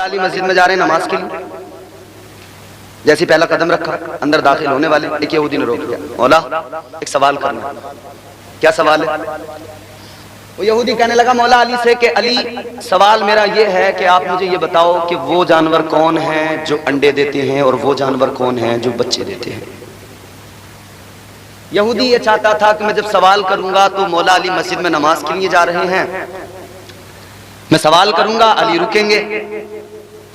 علی مسجد میں جا رہے ہیں نماز کے لیے، جیسے پہلا قدم رکھا اندر داخل ہونے والے ایک یہودی نے روک لیا، مولا ایک سوال کرنا۔ کیا سوال ہے؟ وہ یہودی کہنے لگا مولا علی سے کہ علی سوال میرا یہ ہے کہ آپ مجھے یہ بتاؤ کہ وہ جانور کون ہیں جو انڈے دیتے ہیں اور وہ جانور کون ہیں جو بچے دیتے ہیں۔ یہودی یہ چاہتا تھا کہ میں جب سوال کروں گا تو مولا علی مسجد میں نماز کے لیے جا رہے ہیں، میں سوال کروں گا علی رکیں گے،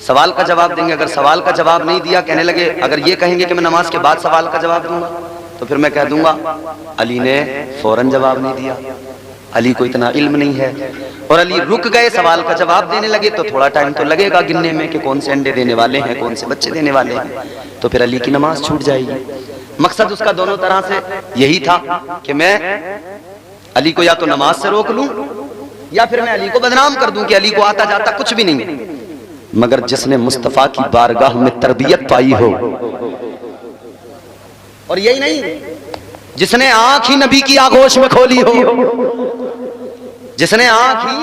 سوال کا جواب دیں گے، اگر سوال کا جواب نہیں دیا کہنے لگے اگر یہ کہیں گے کہ میں نماز کے بعد سوال کا جواب دوں گا تو پھر میں کہہ دوں گا علی نے فوراً جواب نہیں دیا، علی کو اتنا علم نہیں ہے، اور علی رک گئے سوال کا جواب دینے لگے تو تھوڑا ٹائم تو لگے گا گننے میں کہ کون سے انڈے دینے والے ہیں کون سے بچے دینے والے ہیں، تو پھر علی کی نماز چھوٹ جائے گی۔ مقصد اس کا دونوں طرح سے یہی تھا کہ میں علی کو یا تو نماز سے روک لوں یا پھر میں علی کو بدنام کر دوں کہ علی کو آتا جاتا کچھ بھی نہیں۔ مگر جس نے مصطفیٰ کی بارگاہ میں تربیت پائی ہو، اور یہی نہیں جس نے آنکھ ہی نبی کی آغوش میں کھولی ہو، جس نے آنکھ ہی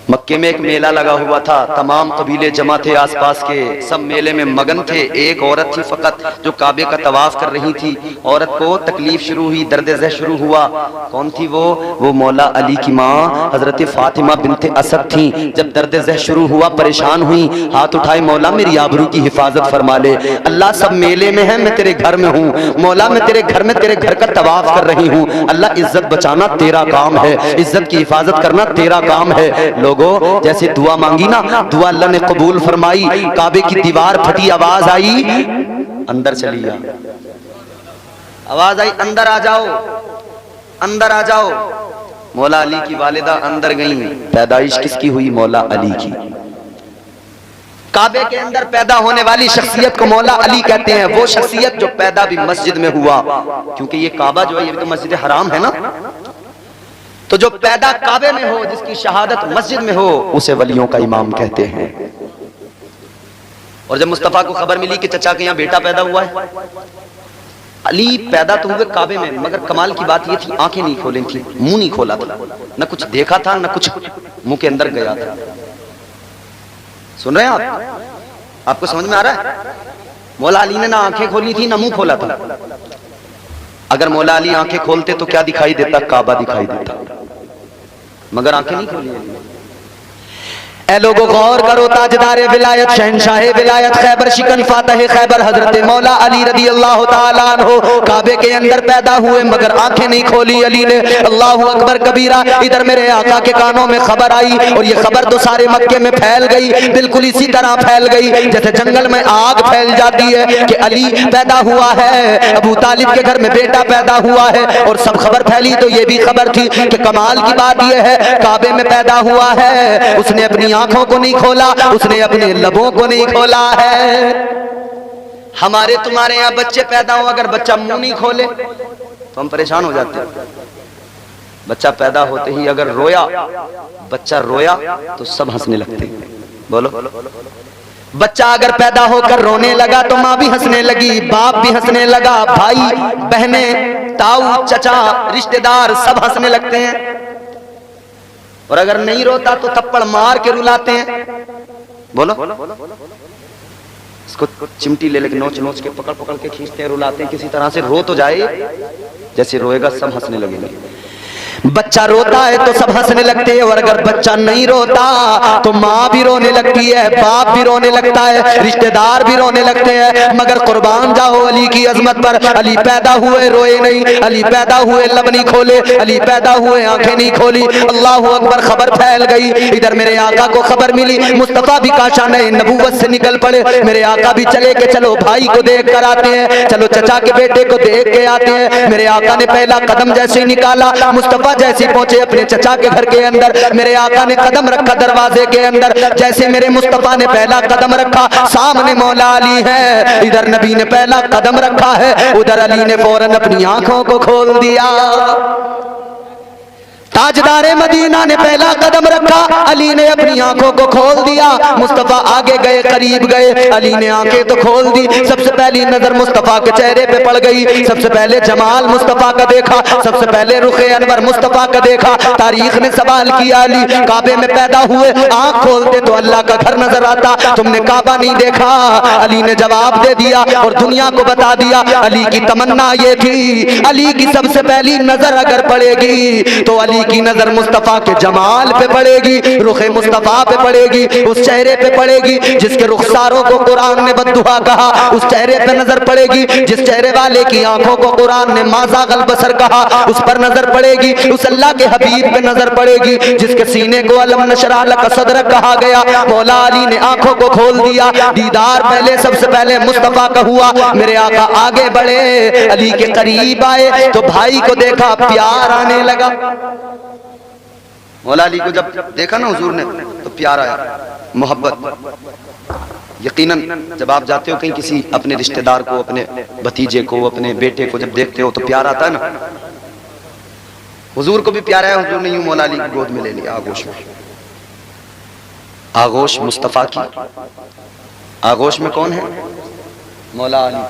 مکے میں ایک میلہ لگا ہوا تھا، تمام قبیلے جمع تھے آس پاس کے، سب میلے میں مگن تھے، ایک عورت تھی فقط جو کعبے کا طواف کر رہی تھی، عورت کو تکلیف شروع ہوئی، درد ذہ شروع ہوا۔ کون تھی وہ مولا علی کی ماں حضرت فاطمہ بنت اسد تھیں۔ جب درد ذہ شروع ہوا پریشان ہوئی، ہاتھ اٹھائے مولا میری آبرو کی حفاظت فرما لے، اللہ سب میلے میں ہیں میں تیرے گھر میں ہوں، مولا میں تیرے گھر کا طواف کر رہی ہوں، اللہ عزت بچانا تیرا کام ہے، عزت کی حفاظت کرنا تیرا کام ہے۔ جیسے دعا مانگی نا دعا اللہ نے قبول فرمائی، کعبے کی دیوار پھٹی، آواز آئی اندر چلی جا، آواز آئی اندر آ جاؤ، اندر آ جاؤ۔ مولا علی کی والدہ اندر گئیں، پیدائش کس کی ہوئی؟ مولا علی کی۔ کعبے کے اندر پیدا ہونے والی شخصیت کو مولا علی کہتے ہیں، وہ شخصیت جو پیدا بھی مسجد میں ہوا، کیونکہ یہ کعبہ جو ہے یہ تو مسجد حرام ہے نا، تو جو پیدا کعبے میں ہو، جس کی شہادت مسجد میں ہو، اسے ولیوں کا امام کہتے ہیں۔ اور جب مصطفیٰ کو خبر ملی کہ چچا کے یہاں بیٹا پیدا ہوا ہے، علی پیدا تو ہوئے کعبے میں، مگر کمال کی بات یہ تھی آنکھیں نہیں کھولیں تھی، منہ نہیں کھولا تھا، نہ کچھ دیکھا تھا نہ کچھ منہ کے اندر گیا تھا۔ سن رہے ہیں آپ کو سمجھ میں آ رہا ہے؟ مولا علی نے نہ آنکھیں کھولی تھی نہ منہ کھولا تھا۔ اگر مولا علی آنکھیں کھولتے تو کیا دکھائی دیتا؟ کعبہ دکھائی دیتا، مگر آنکھیں نہیں کھولی۔ اے لوگو غور کرو، تاجدار ولایت، شہنشاہ ولایت، خیبر شکن، فاتح خیبر حضرت مولا علی رضی اللہ تعالیٰ عنہ کعبے کے اندر پیدا ہوئے مگر آنکھیں نہیں کھولی علی نے۔ اللہ اکبر کبیرہ۔ ادھر میرے آقا کے کانوں میں خبر آئی اور یہ خبر تو سارے مکے میں پھیل گئی، بالکل اسی طرح پھیل گئی جیسے جنگل میں آگ پھیل جاتی ہے کہ علی پیدا ہوا ہے، ابو طالب کے گھر میں بیٹا پیدا ہوا ہے، اور سب خبر پھیلی تو یہ بھی خبر تھی کہ کمال کی بات یہ ہے کعبے میں پیدا ہوا ہے، اس نے اپنی آنکھوں کو نہیں کھولا، اس نے اپنے لبوں کو نہیں کھولا ہے۔ ہمارے تمہارے یہاں بچے پیدا ہوں اگر بچہ منہ نہیں کھولے تو ہم پریشان ہو جاتے ہیں۔ بچہ پیدا ہوتے ہی اگر بچہ رویا تو سب ہنسنے لگتے ہیں۔ بولو، بچہ اگر پیدا ہو کر رونے لگا تو ماں بھی ہنسنے لگی، باپ بھی ہنسنے لگا، بھائی بہنیں، تاؤ چچا رشتہ دار سب ہنسنے لگتے ہیں، اور اگر نہیں روتا تو تھپڑ مار کے رلاتے ہیں۔ بولو، اس کو چمٹی لے کے نوچ نوچ کے پکڑ کے کھینچتے ہیں، رلاتے ہیں، کسی طرح سے رو تو جائے، جیسے روئے گا سب ہنسنے لگیں گے۔ بچہ روتا ہے تو سب ہنسنے لگتے ہیں، اور اگر بچہ نہیں روتا تو ماں بھی رونے لگتی ہے، باپ بھی رونے لگتا ہے، رشتہ دار بھی رونے لگتے ہیں۔ مگر قربان جاؤ علی کی عظمت پر، علی پیدا ہوئے روئے نہیں، علی پیدا ہوئے لب نہیں کھولے، علی پیدا ہوئے آنکھیں نہیں کھولی۔ اللہ اکبر، خبر پھیل گئی۔ ادھر میرے آقا کو خبر ملی، مصطفیٰ بھی کاشانہ نبوت سے نکل پڑے، میرے آقا بھی چلے کہ چلو بھائی کو دیکھ کر آتے ہیں، چلو چچا کے بیٹے کو دیکھ کے آتے ہیں۔ میرے آقا نے پہلا قدم جیسے ہی نکالا، مصطفیٰ جیسے پہنچے اپنے چچا کے گھر کے اندر، میرے آقا نے قدم رکھا دروازے کے اندر، جیسے میرے مصطفیٰ نے پہلا قدم رکھا سامنے مولا علی ہے، ادھر نبی نے پہلا قدم رکھا ہے، ادھر علی نے فوراً اپنی آنکھوں کو کھول دیا۔ تاجدار مدینہ نے پہلا قدم رکھا، علی نے اپنی آنکھوں کو کھول دیا، مصطفیٰ آگے گئے، قریب گئے، علی نے آنکھیں تو کھول دی، سب سے پہلی نظر مصطفیٰ کے چہرے پہ پڑ گئی، سب سے پہلے جمال مصطفیٰ کا دیکھا، سب سے پہلے رخ انور مصطفیٰ کا دیکھا۔ تاریخ نے سوال کیا، علی کعبے میں پیدا ہوئے، آنکھ کھولتے تو اللہ کا گھر نظر آتا، تم نے کعبہ نہیں دیکھا؟ علی نے جواب دے دیا اور دنیا کو بتا دیا، علی کی تمنا یہ تھی، علی کی سب سے پہلی نظر اگر پڑے گی تو علی کی نظر مصطفیٰ کے جمال پہ پڑے گی، رخ مصطفیٰ پہ پڑے گی، اس چہرے پہ پڑے گی جس کے رخساروں کو قرآن نے بددعا کہا، اس چہرے پہ نظر پڑے گی جس چہرے والے کی آنکھوں کو قرآن نے ما زاغ البصر کہا، اس پر نظر پڑے گی، اس اللہ کے حبیب پہ نظر پڑے گی جس کے سینے کو علم نشرح لک صدرک کہا گیا۔ مولا علی نے آنکھوں کو کھول دیا، دیدار پہلے سب سے پہلے مصطفیٰ کا ہوا، میرے آقا آگے بڑھے، علی کے قریب آئے تو بھائی کو دیکھا، پیار آنے لگا۔ مولا علی کو جب دیکھا نا حضور نے تو پیار آیا، محبت۔ یقیناً جب آپ جاتے ہو کہیں کسی اپنے رشتہ دار کو، اپنے بھتیجے کو، اپنے بیٹے کو جب دیکھتے ہو تو پیار آتا ہے نا۔ حضور کو بھی پیار آیا، حضور نے یوں مولا علی کی گود میں لے لیا، آغوش میں۔ آغوش مصطفیٰ کی، آغوش میں کون ہے؟ مولا علی۔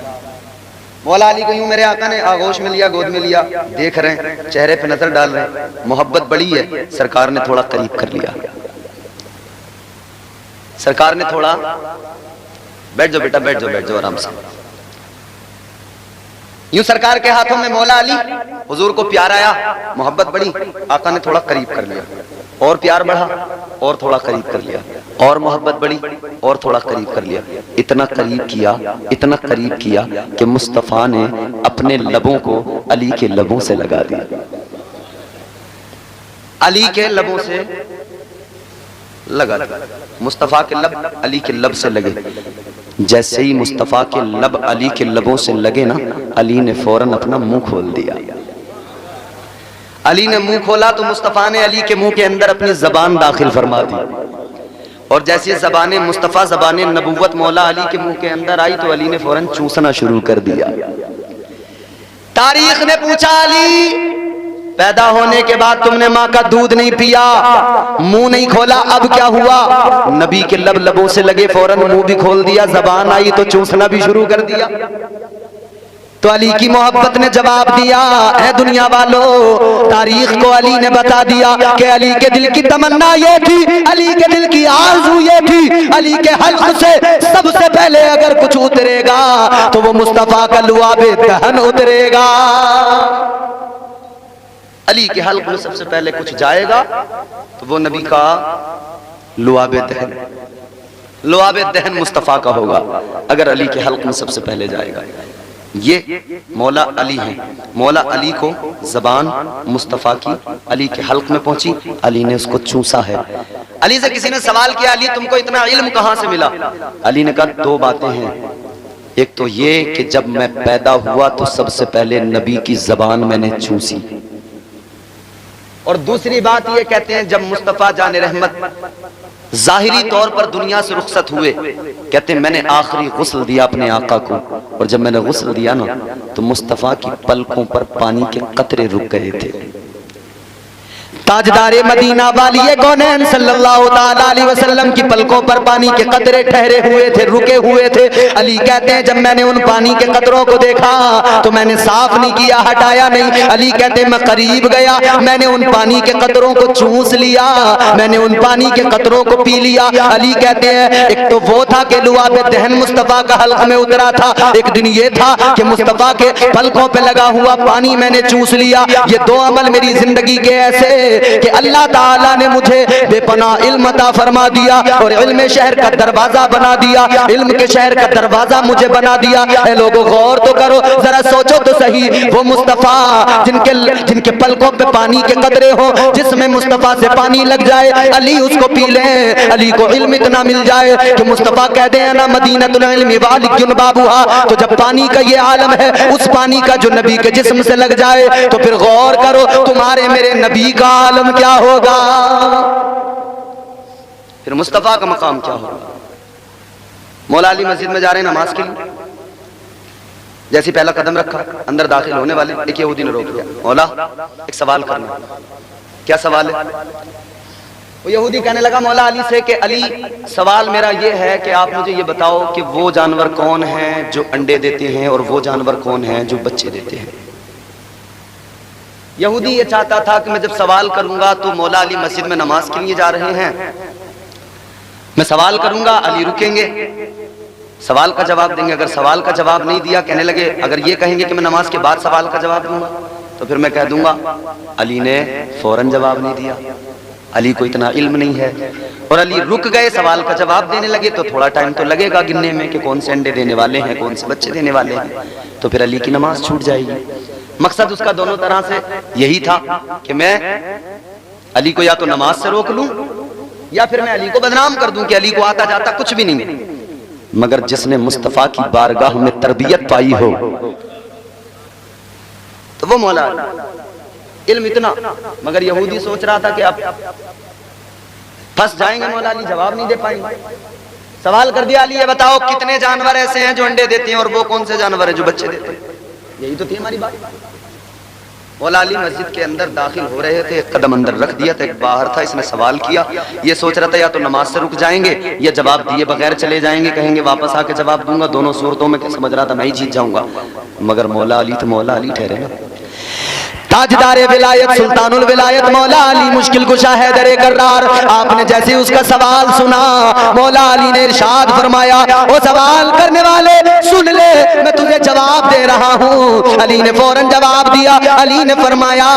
مولا علی کو یوں میرے آقا نے آغوش میں لیا، گود میں لیا، دیکھ رہے ہیں، چہرے پہ نظر ڈال رہے ہیں، محبت بڑی ہے، سرکار نے تھوڑا قریب کر لیا، سرکار نے تھوڑا، بیٹھ جاؤ بیٹا، بیٹھ جاؤ، بیٹھ جاؤ آرام سے، یوں سرکار کے ہاتھوں میں مولا علی، حضور کو پیار آیا، محبت بڑی، آقا نے تھوڑا قریب کر لیا، اور پیار بڑھا، اور تھوڑا قریب کر لیا، اور محبت بڑی، اور تھوڑا قریب کر لیا، اتنا قریب کیا، اتنا قریب کیا کہ مصطفیٰ نے اپنے لبوں کو علی کے لبوں سے لگا دیا، علی کے لبوں سے لگا دیا، مصطفیٰ کے لب علی کے لب سے لگے، جیسے ہی مصطفیٰ کے لب علی کے لبوں سے لگے نا، علی نے فوراً اپنا منہ کھول دیا، علی نے منہ کھولا تو مصطفیٰ نے علی کے منہ کے اندر اپنی زبان داخل فرما دی، اور جیسے زبان مصطفیٰ، زبان نبوت مولا علی کے منہ کے اندر آئی تو علی نے فوراً چوسنا شروع کر دیا۔ تاریخ نے پوچھا، علی پیدا ہونے کے بعد تم نے ماں کا دودھ نہیں پیا، منہ نہیں کھولا، اب کیا ہوا؟ نبی کے لب لبوں سے لگے، فوراً منہ بھی کھول دیا، زبان آئی تو چوسنا بھی شروع کر دیا۔ تو علی کی محبت نے جواب دیا، اے دنیا والو، تاریخ کو علی نے بتا دیا کہ علی کے دل کی تمنا یہ تھی، علی کے دل کی آرزو یہ تھی، علی کے حلق سے سب سے پہلے اگر کچھ اترے گا تو وہ مصطفیٰ کا لعاب دہن اترے گا۔ علی کے حلق میں سب سے پہلے کچھ جائے گا تو وہ نبی کا لعاب دہن، لعاب دہن مصطفیٰ کا ہوگا اگر علی کے حلق میں سب سے پہلے جائے گا۔ یہ مولا علی ہیں، مولا علی کو زبان مصطفیٰ کی علی کے حلق میں پہنچی، علی نے اس کو چوسا ہے۔ علی سے کسی نے سوال کیا، علی تم کو اتنا علم کہاں سے ملا؟ علی نے کہا دو باتیں ہیں، ایک تو یہ کہ جب میں پیدا ہوا تو سب سے پہلے نبی کی زبان میں نے چوسی، اور دوسری بات یہ کہتے ہیں جب مصطفیٰ جان رحمت ظاہری طور پر دنیا سے رخصت ہوئے، کہتے ہیں میں نے آخری غسل دیا اپنے آقا کو، اور جب میں نے غسل دیا نا تو مصطفیٰ کی پلکوں پر پانی کے قطرے رک گئے تھے۔ تاجدار مدینہ والی کونین صلی اللہ تعالیٰ علیہ وسلم کی پلکوں پر پانی کے قطرے ٹھہرے ہوئے تھے، رکے ہوئے تھے۔ علی کہتے ہیں جب میں نے ان پانی کے قطروں کو دیکھا تو میں نے صاف نہیں کیا، ہٹایا نہیں۔ علی کہتے ہیں میں قریب گیا، میں نے ان پانی کے قطروں کو چوس لیا، میں نے ان پانی کے قطروں کو پی لیا۔ علی کہتے ہیں ایک تو وہ تھا کہ لعاب دہن مصطفیٰ کا حلق میں اترا تھا، ایک دن یہ تھا کہ مصطفیٰ کے پلکوں پہ لگا ہوا پانی میں نے چوس لیا۔ یہ دو عمل میری زندگی کے ایسے کہ اللہ تعالیٰ نے مجھے بے پناہ علم عطا فرما دیا اور علم شہر کا دروازہ بنا دیا، علم کے شہر کا دروازہ مجھے بنا دیا۔ اے لوگو غور تو کرو، ذرا سوچو تو صحیح، وہ مصطفیٰ جن کے پلکوں پہ پانی کے قطرے ہو، جس میں مصطفیٰ سے پانی لگ جائے، علی اس کو پی لیں، علی کو علم اتنا مل جائے کہ مصطفیٰ کہہ دیں انا مدینۃ العلم وعلی بابھا، تو جب پانی کا یہ عالم ہے، اس پانی کا جو نبی کے جسم سے لگ جائے تو پھر غور کرو تمہارے میرے نبی کا عالم کیا ہوگا، پھر مصطفیٰ کا مقام کیا ہوگا۔ مولا علی مسجد میں جا رہے ہیں نماز کے لیے، جیسے پہلا قدم رکھا اندر داخل ہونے والے ایک یہودی نے روک لیا، مولا ایک سوال کرنا۔ کیا سوال ہے؟ وہ یہودی کہنے لگا مولا علی سے کہ علی سوال میرا یہ ہے کہ آپ مجھے یہ بتاؤ کہ وہ جانور کون ہیں جو انڈے دیتے ہیں اور وہ جانور کون ہیں جو بچے دیتے ہیں۔ یہودی یہ چاہتا تھا کہ میں جب سوال کروں گا تو مولا علی مسجد میں نماز کے لیے جا رہے ہیں، میں سوال کروں گا علی رکیں گے، سوال کا جواب دیں گے، اگر سوال کا جواب نہیں دیا کہنے لگے اگر یہ کہیں گے کہ میں نماز کے بعد سوال کا جواب دوں گا تو پھر میں کہہ دوں گا علی نے فوراً جواب نہیں دیا، علی کو اتنا علم نہیں ہے، اور علی رک گئے سوال کا جواب دینے لگے تو تھوڑا ٹائم تو لگے گا گننے میں کہ کون سے انڈے دینے والے ہیں کون سے بچے دینے والے ہیں، تو پھر علی کی نماز چھوٹ جائے گی۔ مقصد اس کا دونوں طرح سے یہی تھا کہ میں علی کو یا تو نماز سے روک لوں یا پھر میں علی کو بدنام کر دوں کہ علی کو آتا جاتا کچھ بھی نہیں، مگر جس نے مصطفیٰ کی بارگاہ میں تربیت پائی ہو تو وہ مولا علم اتنا، مگر یہودی سوچ رہا تھا کہ اب پھنس جائیں گے، مولا علی جواب نہیں دے پائیں گے۔ سوال کر دیا علی یہ بتاؤ کتنے جانور ایسے ہیں جو انڈے دیتے ہیں اور وہ کون سے جانور ہیں جو بچے دیتے ہیں، یہی تو تھی ہماری بات۔ مولا علی مسجد کے اندر داخل ہو رہے تھے، ایک قدم اندر رکھ دیا تھا ایک باہر تھا، اس نے سوال کیا، یہ سوچ رہا تھا یا تو نماز سے رک جائیں گے یا جواب دیے بغیر چلے جائیں گے، کہیں گے واپس آ کے جواب دوں گا، دونوں صورتوں میں سمجھ رہا تھا میں ہی جیت جاؤں گا، مگر مولا علی تو مولا علی ٹھہرے نا، تاجدار ولایت سلطان الولایت مولا علی مشکل کشا حیدر کرار، آپ نے جیسے اس کا سوال سنا مولا علی نے ارشاد فرمایا وہ سوال کرنے والے سن لے میں تجھے جواب دے رہا ہوں۔ علی نے فوراً جواب دیا، علی نے فرمایا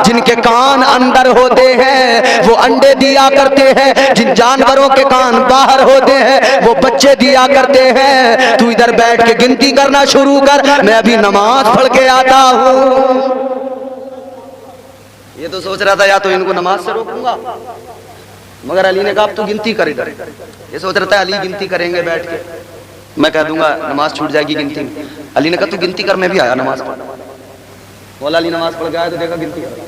جن کے کان اندر ہوتے ہیں وہ انڈے دیا کرتے ہیں، جن جانوروں کے کان باہر ہوتے ہیں وہ بچے دیا کرتے ہیں، تو ادھر بیٹھ کے گنتی کرنا شروع کر، میں ابھی نماز پڑھ کے آتا ہوں۔ یہ تو سوچ رہا تھا یا تو ان کو نماز سے روکوں گا، مگر علی نے کہا اب تو گنتی کر ادھر، یہ سوچ رہا تھا علی گنتی کریں گے بیٹھ کے، میں کہہ دوں گا نماز چھوٹ جائے گی گنتی میں، علی نے کہا تو گنتی کر، میں بھی آیا نماز پڑھ، مولا علی نماز پڑھ کے آیا تو دیکھا گنتی کر۔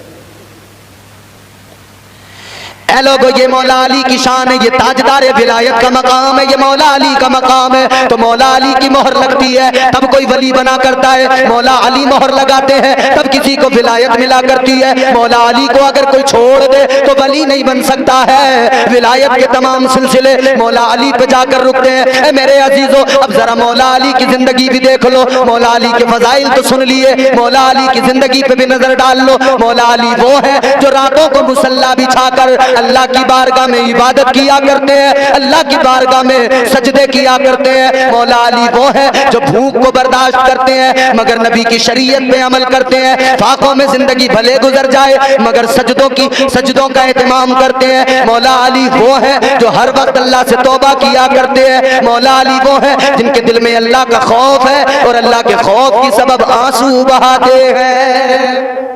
اے لوگو یہ مولا علی کی شان ہے، یہ تاجدار ولایت کا مقام ہے، یہ مولا علی کا مقام ہے، تو مولا علی کی مہر لگتی ہے تب کوئی ولی بنا کرتا ہے، مولا علی مہر لگاتے ہیں تب کسی کو ولایت ملا کرتی ہے، مولا علی کو اگر کوئی چھوڑ دے تو ولی نہیں بن سکتا ہے، ولایت کے تمام سلسلے مولا علی پہ جا کر رکتے ہیں۔ اے میرے عزیزو اب ذرا مولا علی کی زندگی بھی دیکھ لو، مولا علی کے فضائل تو سن لیے، مولا علی کی زندگی پہ بھی نظر ڈال لو۔ مولا علی وہ ہے جو راتوں کو مصلی بچھا کر اللہ کی بارگاہ میں عبادت کیا کرتے ہیں، اللہ کی بارگاہ میں سجدے کیا کرتے ہیں۔ مولا علی وہ ہے جو بھوک کو برداشت کرتے ہیں مگر نبی کی شریعت پہ عمل کرتے ہیں، فاقوں میں زندگی بھلے گزر جائے مگر سجدوں کا اہتمام کرتے ہیں۔ مولا علی وہ ہے جو ہر وقت اللہ سے توبہ کیا کرتے ہیں۔ مولا علی وہ ہے جن کے دل میں اللہ کا خوف ہے اور اللہ کے خوف کی سبب آنسو بہاتے ہیں۔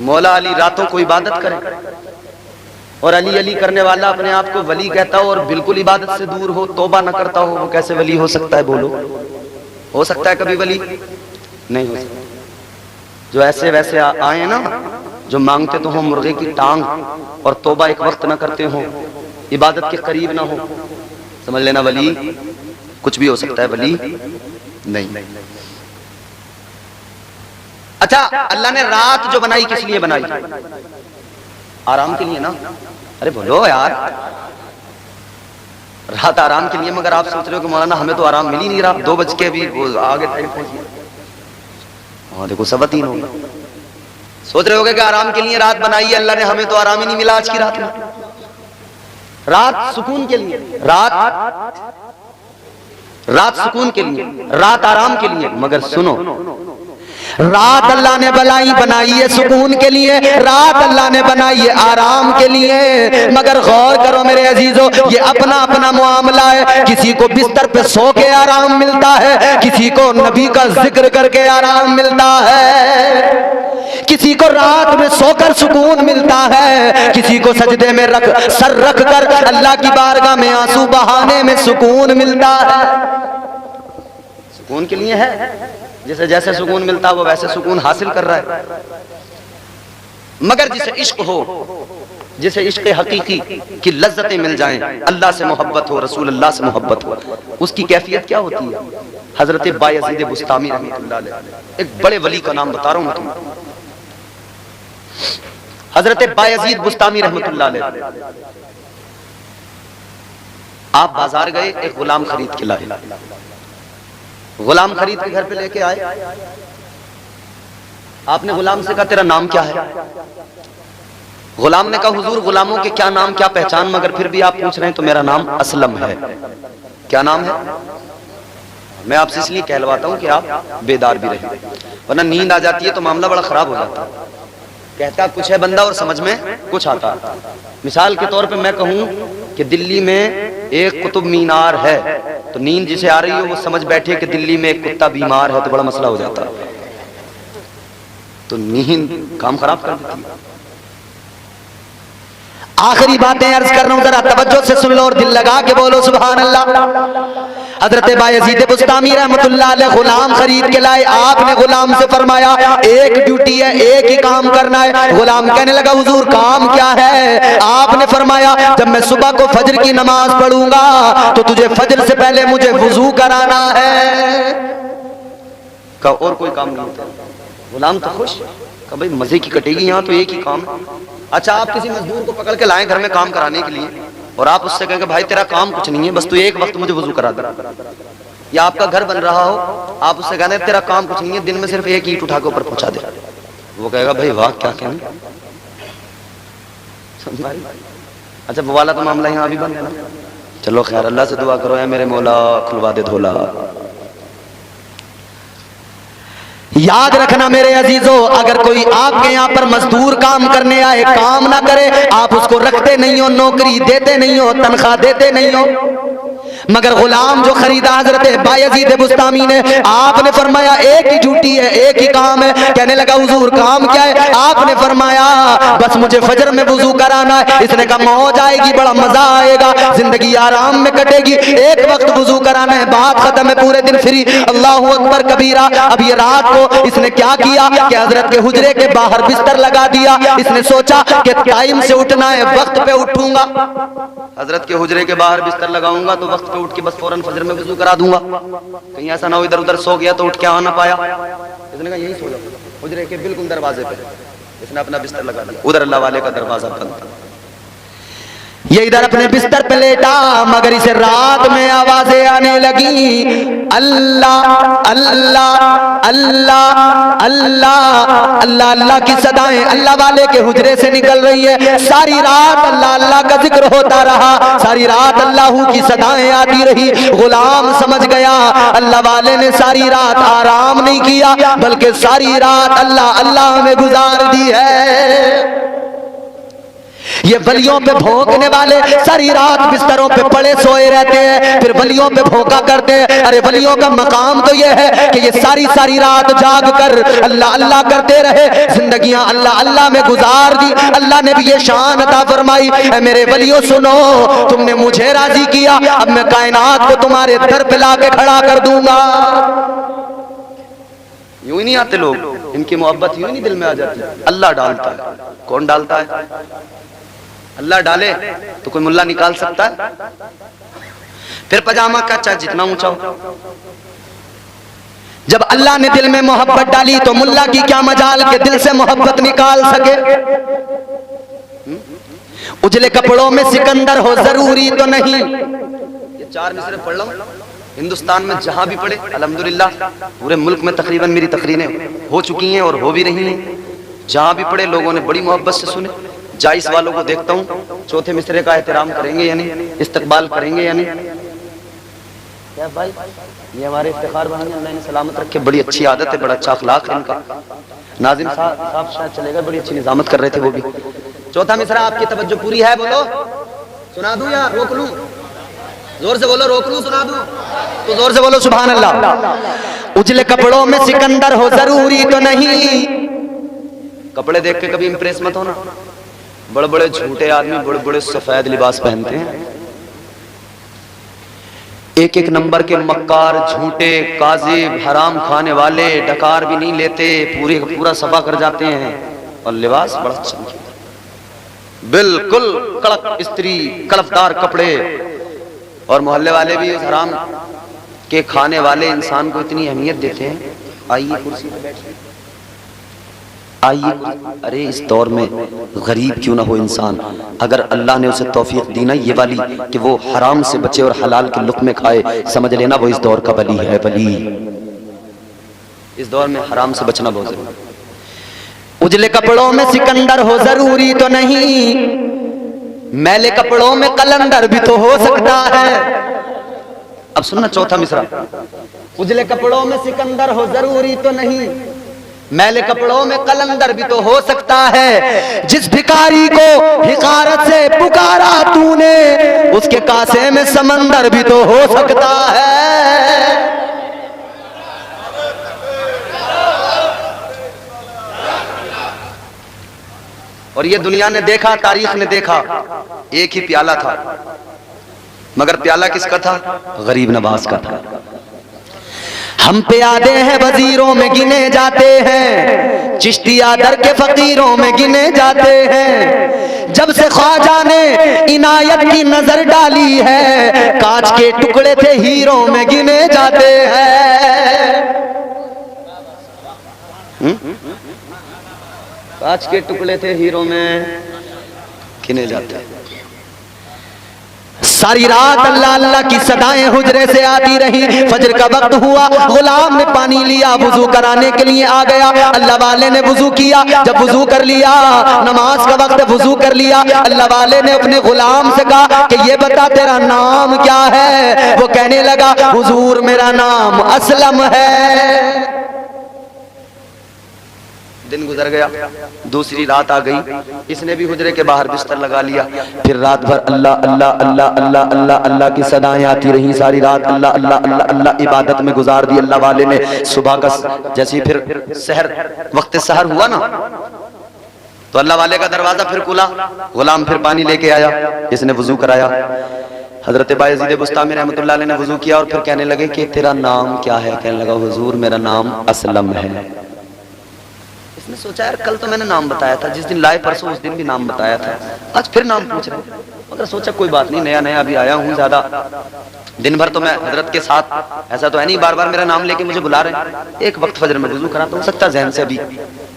مولا علی راتوں کو عبادت کرے اور علی علی کرنے والا اپنے آپ کو ولی کہتا ہو اور بالکل عبادت سے دور ہو، توبہ نہ کرتا ہو، وہ کیسے ولی ہو سکتا ہے؟ بولو، ہو سکتا ہے کبھی ولی؟ نہیں ہو سکتا۔ جو ایسے ویسے آئے نا، جو مانگتے تو ہوں مرغے کی ٹانگ اور توبہ ایک وقت نہ کرتے ہوں، عبادت کے قریب نہ ہو، سمجھ لینا ولی کچھ بھی ہو سکتا ہے، ولی نہیں۔ اچھا اللہ نے رات جو بنائی کس لیے بنائی؟ آرام کے لیے نا؟ ارے بولو یار، رات آرام کے لیے، مگر آپ سوچ رہے ہو کہ مولانا ہمیں تو آرام مل ہی نہیں رہا، 2 بج کے بھی آگے ٹائم پہنچ گیا، وہاں دیکھو 3:15 ہو گیا، سوچ رہے ہوگے کہ آرام کے لیے رات بنائی ہے اللہ نے، ہمیں تو آرام ہی نہیں ملا آج کی رات میں۔ رات سکون کے لیے، رات سکون کے لیے، رات آرام کے لیے، مگر سنو رات اللہ نے بنائی ہے سکون کے لیے، رات اللہ نے بنائی ہے آرام کے لیے، مگر غور کرو میرے عزیزو یہ اپنا اپنا معاملہ ہے، کسی کو بستر پہ سو کے آرام ملتا ہے، کسی کو نبی کا ذکر کر کے آرام ملتا ہے، کسی کو رات میں سو کر سکون ملتا ہے، کسی کو سجدے میں سر رکھ کر اللہ کی بارگاہ میں آنسو بہانے میں سکون ملتا ہے۔ سکون کے لیے ہے، جسے جیسے سکون ملتا وہ ویسے سکون حاصل کر رہا ہے، مگر جسے عشق ہو، جسے عشق حقیقی کی لذتیں مل جائیں، اللہ سے محبت ہو، رسول اللہ سے محبت ہو، اس کی کیفیت کیا ہوتی ہے؟ حضرت بایزید بستامی رحمۃ اللہ علیہ، ایک بڑے ولی کا نام بتا رہا ہوں میں تمہیں، حضرت بایزید بستامی رحمت اللہ علیہ، آپ بازار گئے، ایک غلام خرید کے لائے، غلام خرید کے گھر پہ لے کے آئے، آپ نے غلام سے کہا تیرا نام کیا ہے؟ غلام نے کہا حضور غلاموں کے کیا نام کیا پہچان، مگر پھر بھی آپ پوچھ رہے ہیں تو میرا نام اسلم ہے۔ کیا نام ہے؟ میں آپ سے اس لیے کہلواتا ہوں کہ آپ بیدار بھی رہیں، ورنہ نیند آ جاتی ہے تو معاملہ بڑا خراب ہو جاتا ہے، کہتا کچھ ہے بندہ اور سمجھ میں کچھ آتا۔ مثال کے طور پہ میں کہوں کہ دلی میں ایک قطب مینار ہے تو نیند جسے آ رہی ہے وہ سمجھ بیٹھے کہ دلی میں ایک کتا بیمار ہے تو بڑا مسئلہ ہو جاتا ہے، تو نیند کام خراب کر دیتی ہے۔ آخری باتیں عرض کر رہا ہوں، ذرا توجہ سے سن لو اور دل لگا کے بولو سبحان اللہ۔ حضرت بایزید بستامی رحمت اللہ علیہ غلام خرید کے لائے، آپ نے غلام سے فرمایا ایک ڈیوٹی ہے، ایک ہی کام کرنا ہے۔ غلام کہنے لگا حضور کام کیا ہے؟ آپ نے فرمایا جب میں صبح کو فجر کی نماز پڑھوں گا تو تجھے فجر سے پہلے مجھے وضو کرانا ہے۔ کہا اور کوئی کام نہیں ہوتا؟ غلام تو خوش، کہا بھئی مزے کی کٹے گی، یہاں تو ایک ہی کام ہے۔ اچھا آپ کسی مزدور کو پکڑ کے لائیں گھر میں کام کرانے کے لیے اور آپ اس سے کہیں کہ بھائی تیرا کام کچھ نہیں ہے، بس تو ایک وقت مجھے وضو کرا دے، یا آپ کا گھر بن رہا ہو آپ اس سے کہتے ہیں تیرا کام کچھ نہیں ہے، دن میں صرف ایک اینٹ اٹھا کے اوپر پہنچا دے، وہ کہے گا بھائی واہ کیا کہیں۔ اچھا وہ والا تو معاملہ یہاں ابھی بن ہے نا، چلو خیر اللہ سے دعا کرو اے میرے مولا کھلوا دے دھولا۔ یاد رکھنا میرے عزیزو، اگر کوئی آپ کے یہاں پر مزدور کام کرنے آئے کام نہ کرے، آپ اس کو رکھتے نہیں ہو، نوکری دیتے نہیں ہو، تنخواہ دیتے نہیں ہو، مگر غلام جو خریدا حضرت بایزید بستامی نے، آپ نے فرمایا ایک ہی ڈیوٹی ہے، ایک ہی کام ہے۔ کہنے لگا حضور کام کیا ہے؟ آپ نے فرمایا بس مجھے فجر میں وضو کرانا ہے۔ اس نے کہا موج آئے گی، بڑا مزہ آئے گا، زندگی آرام میں کٹے گی، ایک وقت وضو کرانا ہے، بات ختم ہے، پورے دن فری، اللہ اکبر کبیرہ۔ اب یہ رات کو اس نے کیا کیا کہ حضرت کے حجرے کے باہر بستر لگا دیا، اس نے سوچا کہ ٹائم سے اٹھنا ہے، وقت پہ اٹھوں گا، حضرت کے حجرے کے باہر بستر لگاؤں گا تو وقت پہ اٹھ کے بس فوراً فجر میں وضو کرا دوں گا، کہیں ایسا نہ ہو ادھر ادھر سو گیا تو اٹھ کے آ نہ پایا۔ اس نے کہا یہی سو جاؤ، حجرے کے بالکل دروازے پہ اس نے اپنا بستر لگا دیا، ادھر اللہ والے کا دروازہ بند تھا، یہ ادھر اپنے بستر پہ لیٹا، مگر اسے رات میں آوازیں آنے لگی، اللہ اللہ اللہ اللہ اللہ اللہ کی صدائیں اللہ والے کے حجرے سے نکل رہی ہے۔ ساری رات اللہ اللہ کا ذکر ہوتا رہا، ساری رات اللہ کی صدائیں آتی رہی۔ غلام سمجھ گیا اللہ والے نے ساری رات آرام نہیں کیا بلکہ ساری رات اللہ اللہ میں گزار دی ہے۔ یہ ولیوں پہ بھونکنے والے ساری رات بستروں پہ پڑے سوئے رہتے ہیں، پھر ولیوں پہ بھونکا کرتے ہیں۔ ارے ولیوں کا مقام تو یہ ہے کہ یہ ساری رات جاگ کر اللہ اللہ کرتے رہے، زندگیاں اللہ اللہ میں گزار دی۔ اللہ نے بھی یہ شان عطا فرمائی، اے میرے ولیوں سنو، تم نے مجھے راضی کیا، اب میں کائنات کو تمہارے در پہ لا کے کھڑا کر دوں گا۔ یوں ہی نہیں آتے لوگ، ان کی محبت یوں ہی نہیں دل میں آ جاتی، اللہ ڈالتا ہے۔ کون ڈالتا ہے؟ اللہ ڈالے تو کوئی ملا نکال سکتا ہے؟ پھر پجامہ کا چاہے جتنا اونچا ہو، جب اللہ نے دل میں محبت ڈالی تو ملا کی کیا مجال کہ دل سے محبت نکال سکے۔ اجلے کپڑوں میں سکندر ہو ضروری تو نہیں۔ یہ چار مصرے پڑھ لوں، ہندوستان میں جہاں بھی پڑھے الحمدللہ، پورے ملک میں تقریباً میری تقریریں ہو چکی ہیں اور ہو بھی رہی ہیں، جہاں بھی پڑھے لوگوں نے بڑی محبت سے سنے۔ جائس والوں کو دیکھتا ہوں چوتھے مصرے کا احترام کریں گے یعنی استقبال کریں گے یعنی کیا بھائی، یہ ہمارے افتخار بن گئے، اللہ نے سلامت رکھے، بڑی اچھی عادت ہے، بڑا اچھا اخلاق ہے ان کا۔ ناظم صاحب شاید چلے گا، بڑی اچھی نظامت کر رہے تھے وہ بھی۔ چوتھا مصرع آپ کی توجہ پوری ہے؟ بولو سنا دوں یا روک لوں؟ زور سے بولو روک لوں سنا دوں؟ تو زور سے بولو سبحان اللہ۔ اجلے کپڑوں میں سکندر ہو ضروری تو نہیں۔ کپڑے دیکھ کے کبھی امپریس مت ہونا، بڑے بڑے جھوٹے آدمی بڑے بڑے سفید لباس پہنتے ہیں، ایک ایک نمبر کے مکار، جھوٹے، کاذب، حرام کھانے والے، ڈکار بھی نہیں لیتے، پورا صفا کر جاتے ہیں، اور لباس بڑا چمکیلا، بالکل کڑک استری، کلفدار کپڑے، اور محلے والے بھی اس حرام کے کھانے والے انسان کو اتنی اہمیت دیتے ہیں۔ آئیے کرسی پہ بیٹھیے، آئیے ارے اس دور میں غریب کیوں نہ ہو انسان، اگر اللہ نے اسے توفیق دی نا یہ والی کہ وہ حرام سے بچے اور حلال کے لقمے کھائے، سمجھ لینا وہ اس دور کا ولی ہے، ولی۔ اس دور میں حرام سے بچنا بہت ضروری ہے۔ اجلے کپڑوں میں سکندر ہو ضروری تو نہیں، میلے کپڑوں میں قلندر بھی تو ہو سکتا ہے۔ اب سننا چوتھا مصرع، اجلے کپڑوں میں سکندر ہو ضروری تو نہیں، میلے کپڑوں میں قلندر بھی تو ہو سکتا ہے۔ جس بھکاری کو حقارت سے پکارا تو نے، اس کے کاسے میں سمندر بھی تو ہو سکتا ہے۔ اور یہ دنیا نے دیکھا، تاریخ نے دیکھا، ایک ہی پیالہ تھا، مگر پیالہ کس کا تھا؟ غریب نواز کا تھا۔ ہم پیادے ہیں وزیروں میں گنے جاتے ہیں، چشتیہ در کے فقیروں میں گنے جاتے ہیں۔ جب سے خواجہ نے عنایت کی نظر ڈالی ہے، کانچ کے ٹکڑے تھے ہیروں میں گنے جاتے ہیں۔ کانچ کے ٹکڑے تھے ہیروں میں گنے جاتے ہیں۔ ساری رات اللہ اللہ کی صدائیں حجرے سے آتی رہی، فجر کا وقت ہوا، غلام نے پانی لیا، وضو کرانے کے لیے آ گیا، اللہ والے نے وضو کیا، جب وضو کر لیا، نماز کا وقت وضو کر لیا، اللہ والے نے اپنے غلام سے کہا کہ یہ بتا تیرا نام کیا ہے؟ وہ کہنے لگا حضور میرا نام اسلم ہے۔ دن گزر گیا، دوسری رات آ گئی، اس نے بھی حجرے کے باہر بستر لگا لیا، پھر رات بھر اللہ اللہ اللہ اللہ اللہ اللہ کی صدائیں آتی رہیں، ساری رات اللہ اللہ اللہ اللہ عبادت میں گزار دی۔ اللہ والے نے صبح کا جیسی پھر سحر وقت سحر ہوا نا تو اللہ والے کا دروازہ پھر کھلا، غلام پھر پانی لے کے آیا، اس نے وضو کرایا، حضرت بایزید بسطامی رحمۃ اللہ علیہ نے وضو کیا اور پھر کہنے لگے کہ تیرا نام کیا ہے؟ کہنے لگا حضور میرا نام اسلم ہے۔ اس نے سوچا یار کل تو میں نے نام بتایا تھا، جس دن لائے پرسوں اس دن بھی نام بتایا تھا، آج پھر نام پوچھ رہے ہیں، مگر سوچا کوئی بات نہیں، نیا نیا ابھی آیا ہوں، زیادہ دن بھر تو میں حضرت کے ساتھ ایسا تو ہے نہیں بار بار میرا نام لے کے مجھے بلا رہے ہیں، ایک وقت فجر میں وضو کرا تو ہو سکتا ذہن سے ابھی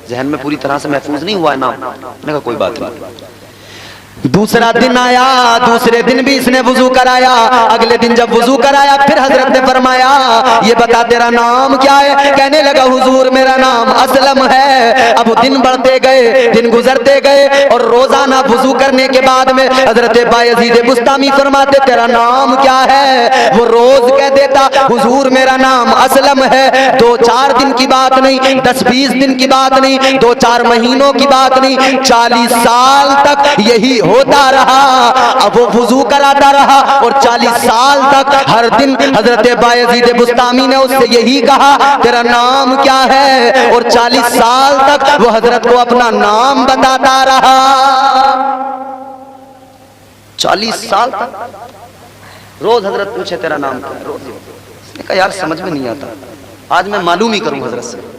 ذہن میں پوری طرح سے محفوظ نہیں ہوا ہے نام، میں نے کہا کوئی بات نہیں۔ دوسرا دن آیا، دوسرے دن بھی اس نے وضو کرایا، اگلے دن جب وضو کرایا پھر حضرت نے فرمایا یہ بتا تیرا نام کیا ہے؟ کہنے لگا حضور میرا نام اسلم ہے۔ اب دن بڑھتے گئے، دن گزرتے گئے، اور روزانہ وضو کرنے کے بعد میں حضرت بایزید بسطامی فرماتے تیرا نام کیا ہے؟ وہ روز کہہ دیتا حضور میرا نام اسلم ہے۔ 2-4 دن کی بات نہیں، 10-20 دن کی بات نہیں، 2-4 مہینوں کی بات نہیں، 40 سال تک یہی ہوتا رہا۔ اب وہ وضو کراتا رہا اور 40 سال تک ہر دن حضرت بایزید بسطامی نے اس سے یہی کہا تیرا نام کیا ہے، اور 40 سال تک وہ حضرت کو اپنا نام بتاتا رہا۔ 40 سال تک روز حضرت پوچھے تیرا نام کیا ہے، روز اس نے کہا یار سمجھ میں نہیں آتا، آج میں معلوم ہی کروں حضرت سے۔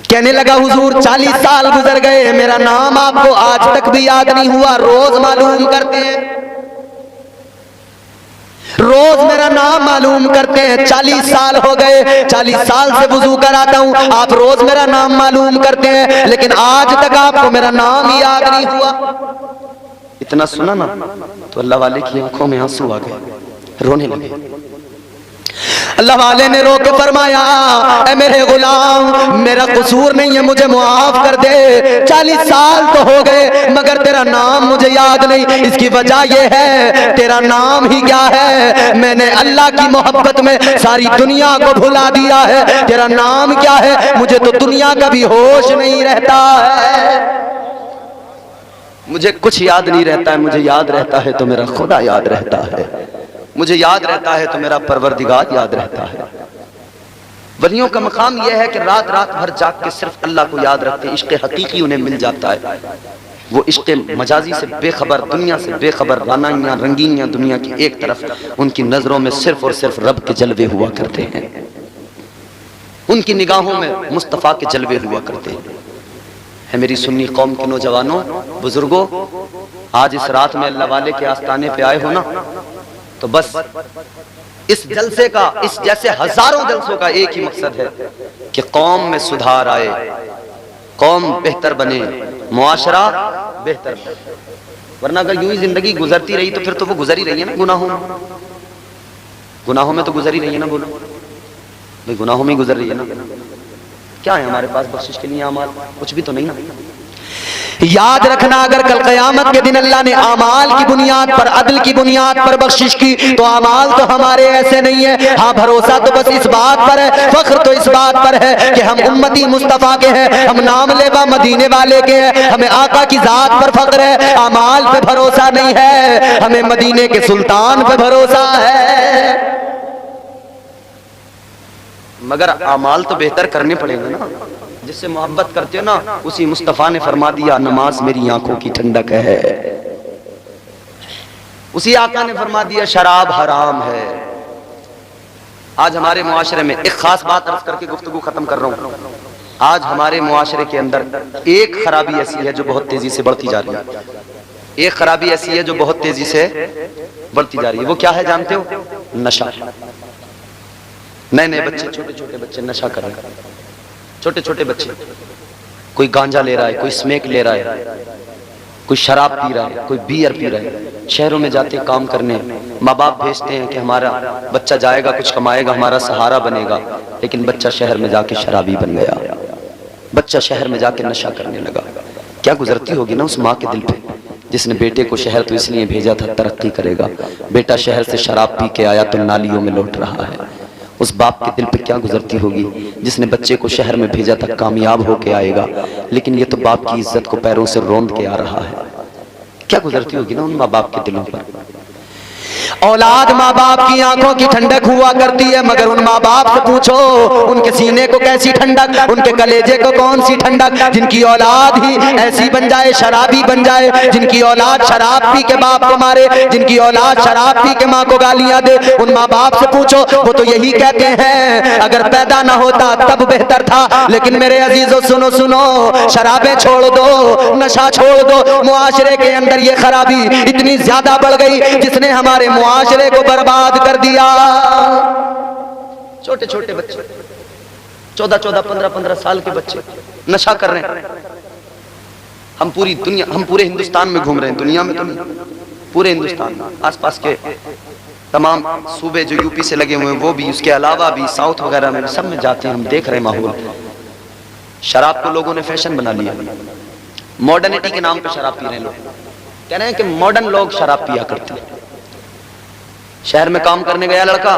کہنے لگا حضور 40 سال گزر گئے، میرا نام آپ کو آج تک بھی یاد نہیں ہوا، روز معلوم کرتے ہیں، روز میرا نام معلوم کرتے ہیں، 40 سال ہو گئے، 40 سال سے وضو کراتا ہوں، آپ روز میرا نام معلوم کرتے ہیں، لیکن آج تک آپ کو میرا نام ہی یاد نہیں ہوا۔ اتنا سنا نا تو اللہ والے کی آنکھوں میں آنسو آ گئے، رونے لگے۔ اللہ والے نے رو کے فرمایا اے میرے غلام میرا قصور نہیں ہے، مجھے معاف کر دے، 40 سال تو ہو گئے مگر تیرا نام مجھے یاد نہیں، اس کی وجہ یہ ہے تیرا نام ہی کیا ہے؟ میں نے اللہ کی محبت میں ساری دنیا کو بھلا دیا ہے، تیرا نام کیا ہے؟ مجھے تو دنیا کا بھی ہوش نہیں رہتا ہے، مجھے کچھ یاد نہیں رہتا ہے، مجھے یاد رہتا ہے تو میرا خدا یاد رہتا ہے، مجھے یاد رہتا ہے تو میرا پروردگار یاد رہتا ہے۔ ولیوں کا مقام یہ ہے کہ رات رات بھر جاگ کے صرف اللہ کو یاد رکھتے ہیں، عشق حقیقی انہیں مل جاتا ہے، وہ عشق مجازی سے بے خبر، دنیا سے بے خبر، رانائیاں رنگینیاں دنیا کی ایک طرف، ان کی نظروں میں صرف اور صرف رب کے جلوے ہوا کرتے ہیں، ان کی نگاہوں میں مصطفیٰ کے جلوے ہوا کرتے ہیں۔ ہے میری سنی قوم کے نوجوانوں، بزرگوں، آج اس رات میں اللہ والے کے آستانے پہ آئے ہو نا تو بس اس جلسے کا، اس جیسے ہزاروں جلسوں کا ایک ہی مقصد ہے کہ قوم میں سدھار آئے، قوم بہتر بنے، معاشرہ بہتر بنے. ورنہ اگر یوں ہی زندگی گزرتی رہی تو پھر تو وہ گزر ہی رہی ہے نا گناہوں میں. گناہوں میں تو گزر ہی رہی ہے نا. بولو بھئی گناہوں میں ہی گزر رہی ہے نا. کیا ہے ہمارے پاس بخشش کے لیے اعمال؟ کچھ بھی تو نہیں نا. یاد رکھنا اگر کل قیامت کے دن اللہ نے اعمال کی بنیاد پر، عدل کی بنیاد پر بخشش کی تو اعمال تو ہمارے ایسے نہیں ہے. ہاں بھروسہ تو بس اس بات پر ہے، فخر تو اس بات پر ہے کہ ہم امتی مصطفیٰ کے ہیں، ہم نام لیوا مدینے والے کے ہیں، ہمیں آقا کی ذات پر فخر ہے. اعمال پہ بھروسہ نہیں ہے، ہمیں مدینے کے سلطان پہ بھروسہ ہے. مگر اعمال تو بہتر کرنے پڑیں گے نا. جس سے محبت کرتے ہو نا اسی مصطفیٰ نے فرما دیا نماز میری آنکھوں کی ٹھنڈک ہے. اسی آقا نے فرما دیا شراب حرام ہے. آج ہمارے معاشرے میں ایک خاص بات عرض کر کے گفتگو ختم کر رہا ہوں. آج ہمارے معاشرے کے اندر ایک خرابی ایسی ہے جو بہت تیزی سے بڑھتی جا رہی ہے. ایک خرابی ایسی ہے جو بہت تیزی سے بڑھتی جا رہی ہے. وہ کیا ہے جانتے ہو؟ نشہ. نئے نئے بچے، چھوٹے چھوٹے بچے نشہ کر رہے ہیں. چھوٹے چھوٹے بچے، کوئی گانجا لے رہا ہے، کوئی سمیک لے رہا ہے، کوئی شراب پی رہا ہے، کوئی بیئر پی رہا ہے. شہروں میں جاتے کام کرنے، ماں باپ بھیجتے ہیں کہ ہمارا بچہ جائے گا کچھ کمائے گا ہمارا سہارا بنے گا، لیکن بچہ شہر میں جا کے شرابی بن گیا. بچہ شہر میں جا کے نشہ کرنے لگا. کیا گزرتی ہوگی نا اس ماں کے دل پہ جس نے بیٹے کو شہر تو اس لیے بھیجا تھا ترقی کرے گا، بیٹا شہر سے شراب پی کے آیا تو نالیوں میں لوٹ رہا ہے. اس باپ کے دل پہ کیا گزرتی ہوگی جس نے بچے کو شہر میں بھیجا تھا کامیاب ہو کے آئے گا، لیکن یہ تو باپ کی عزت کو پیروں سے روند کے آ رہا ہے. کیا گزرتی ہوگی نا ان ماں باپ کے دلوں پر. اولاد ماں باپ کی آنکھوں کی ٹھنڈک ہوا کرتی ہے، مگر ان ماں باپ سے پوچھو ان کے سینے کو کیسی ٹھنڈک، ان کے کلیجے کو کون سی ٹھنڈک، جن کی اولاد ہی ایسی بن جائے، شرابی بن جائے، جن کی اولاد شراب پی کے باپ کو مارے، جن کی اولاد شراب پی کے ماں کو گالیاں دے. ان ماں باپ سے پوچھو وہ تو یہی کہتے ہیں اگر پیدا نہ ہوتا تب بہتر تھا. لیکن میرے عزیزو سنو سنو، شرابیں چھوڑ دو، نشہ چھوڑ دو. معاشرے کے اندر یہ خرابی اتنی زیادہ بڑھ گئی جس نے ہمارے معاشرے کو برباد کر دیا. چھوٹے چھوٹے بچے 14 15 سال کے بچے نشہ کر رہے ہیں. ہم پوری دنیا، ہم پورے ہندوستان میں گھوم رہے ہیں، دنیا میں تو نہیں، پورے ہندوستان میں آس پاس کے تمام صوبے جو یو پی سے لگے ہوئے ہیں وہ بھی، اس کے علاوہ بھی ساؤتھ وغیرہ میں سب میں جاتے ہیں. ہم دیکھ رہے ہیں ماحول. شراب کو لوگوں نے فیشن بنا لیا. ماڈرنٹی کے نام پہ شراب پی رہے ہیں لوگ. کہہ رہے ہیں کہ ماڈرن لوگ شراب پیا کرتے ہیں. شہر میں کام کرنے گیا لڑکا،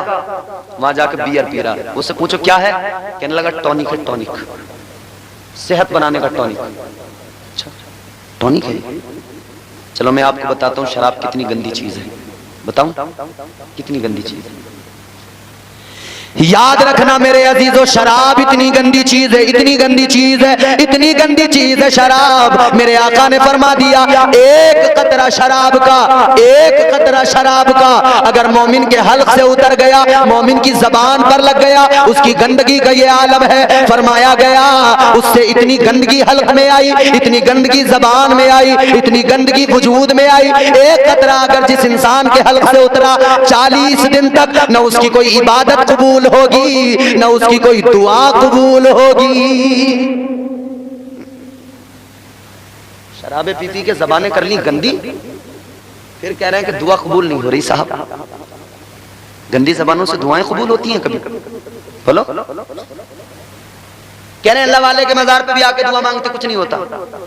وہاں جا کے بیئر پی رہا. اس سے پوچھو کیا ہے، کہنے لگا ٹونک ہے، ٹونک، صحت بنانے کا ٹونک. اچھا ٹونک ہے؟ چلو میں آپ کو بتاتا ہوں شراب کتنی گندی چیز ہے. بتاؤں کتنی گندی چیز ہے. یاد رکھنا میرے عزیزو، شراب اتنی گندی چیز ہے، اتنی گندی چیز ہے، اتنی گندی چیز ہے شراب. میرے آقا نے فرما دیا ایک قطرہ شراب کا، ایک قطرہ شراب کا اگر مومن کے حلق سے اتر گیا، مومن کی زبان پر لگ گیا، اس کی گندگی کا یہ عالم ہے. فرمایا گیا اس سے اتنی گندگی حلق میں آئی، اتنی گندگی زبان میں آئی، اتنی گندگی وجود میں آئی. ایک قطرہ اگر جس انسان کے حلق سے اترا 40 دن تک نہ اس کی کوئی عبادت قبول ہوگی، نہ اس کی کوئی دعا قبول ہوگی. شرابیں پی پی کے زبانیں کر لی گندی، پھر کہہ رہے ہیں کہ دعا قبول نہیں ہو رہی. صاحب گندی زبانوں سے دعائیں قبول ہوتی ہیں کبھی؟ بولو. کہہ رہے ہیں اللہ والے کے مزار پہ بھی آ کے دعا مانگتے کچھ نہیں ہوتا.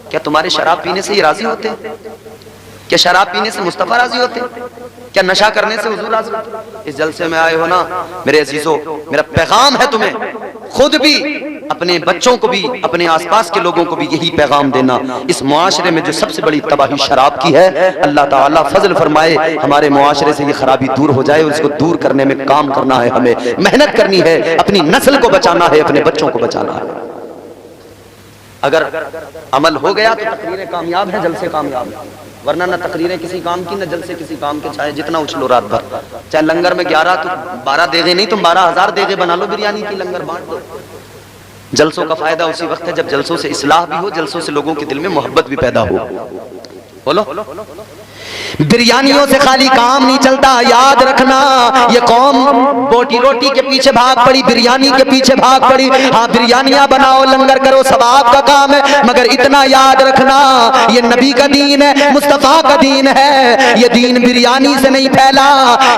کیا تمہارے شراب پینے سے یہ راضی ہوتے ہیں؟ کیا شراب پینے سے مصطفیٰ راضی ہوتے ہیں؟ کیا نشہ کرنے سے حضور راضی ہوتے ہیں؟ اس جلسے میں آئے ہو نا میرے عزیزو، میرا پیغام ہے تمہیں، خود بھی اپنے بچوں کو بھی اپنے آس پاس کے لوگوں کو بھی یہی پیغام دینا. اس معاشرے میں جو سب سے بڑی تباہی شراب کی ہے، اللہ تعالیٰ فضل فرمائے ہمارے معاشرے سے یہ خرابی دور ہو جائے. اس کو دور کرنے میں کام کرنا ہے، ہمیں محنت کرنی ہے، اپنی نسل کو بچانا ہے، اپنے بچوں کو بچانا ہے. اگر عمل ہو گیا تو تقریریں کامیاب ہیں، جلسے کامیاب ہیں. ورنہ نہ تقریریں کسی کام کی، نہ جلسے کسی کام کے. چاہے جتنا اچھلو رات بھر، چاہے لنگر میں 11 تو 12 دیگے نہیں، تم 12,000 دیگے بنا لو بریانی کی، لنگر بانٹ دو. جلسوں کا فائدہ اسی وقت ہے جب جلسوں سے اصلاح بھی ہو، جلسوں سے لوگوں کے دل میں محبت بھی پیدا ہو. بولو بریانیوں سے خالی کام نہیں چلتا، یاد رکھنا یہ قوم بوٹی روٹی کے پیچھے بھاگ پڑی، بریانی کے پیچھے بھاگ پڑی۔ ہاں بریانیاں بناؤ، لنگر کرو، ثواب کا کام ہے، مگر اتنا یاد رکھنا یہ نبی کا دین ہے، مصطفیٰ کا دین ہے۔ یہ دین بریانی سے نہیں پھیلا،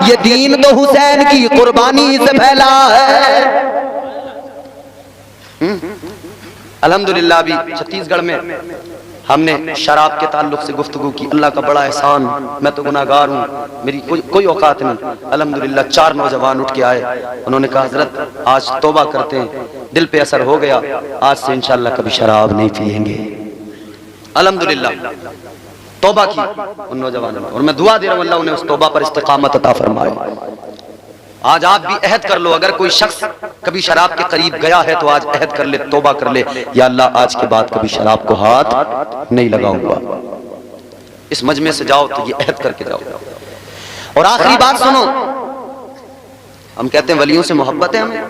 یہ دین تو حسین کی قربانی سے پھیلا ہے۔ الحمدللہ ابھی چھتیس گڑھ میں ہم نے شراب کے تعلق سے گفتگو کی، اللہ کا بڑا احسان، میں تو گناہ گار ہوں، میری کوئی اوقات نہیں۔ الحمدللہ 4 نوجوان اٹھ کے آئے، انہوں نے کہا حضرت آج توبہ کرتے ہیں، دل پہ اثر ہو گیا، آج سے انشاءاللہ کبھی شراب نہیں پیئیں گے۔ الحمدللہ توبہ کی ان نوجوانوں نے، اور میں دعا دے رہا ہوں اللہ انہیں اس توبہ پر استقامت عطا فرمائے۔ آج آپ بھی عہد کر لو، اگر کوئی شخص کبھی شراب کے قریب گیا ہے تو آج عہد کر لے، توبہ کر لے، یا اللہ آج کے بعد کبھی شراب کو ہاتھ نہیں لگاؤں گا۔ اس مجمع سے جاؤ تو یہ عہد کر کے جاؤ۔ اور آخری بات سنو، ہم کہتے ہیں ولیوں سے محبت ہے ہمیں،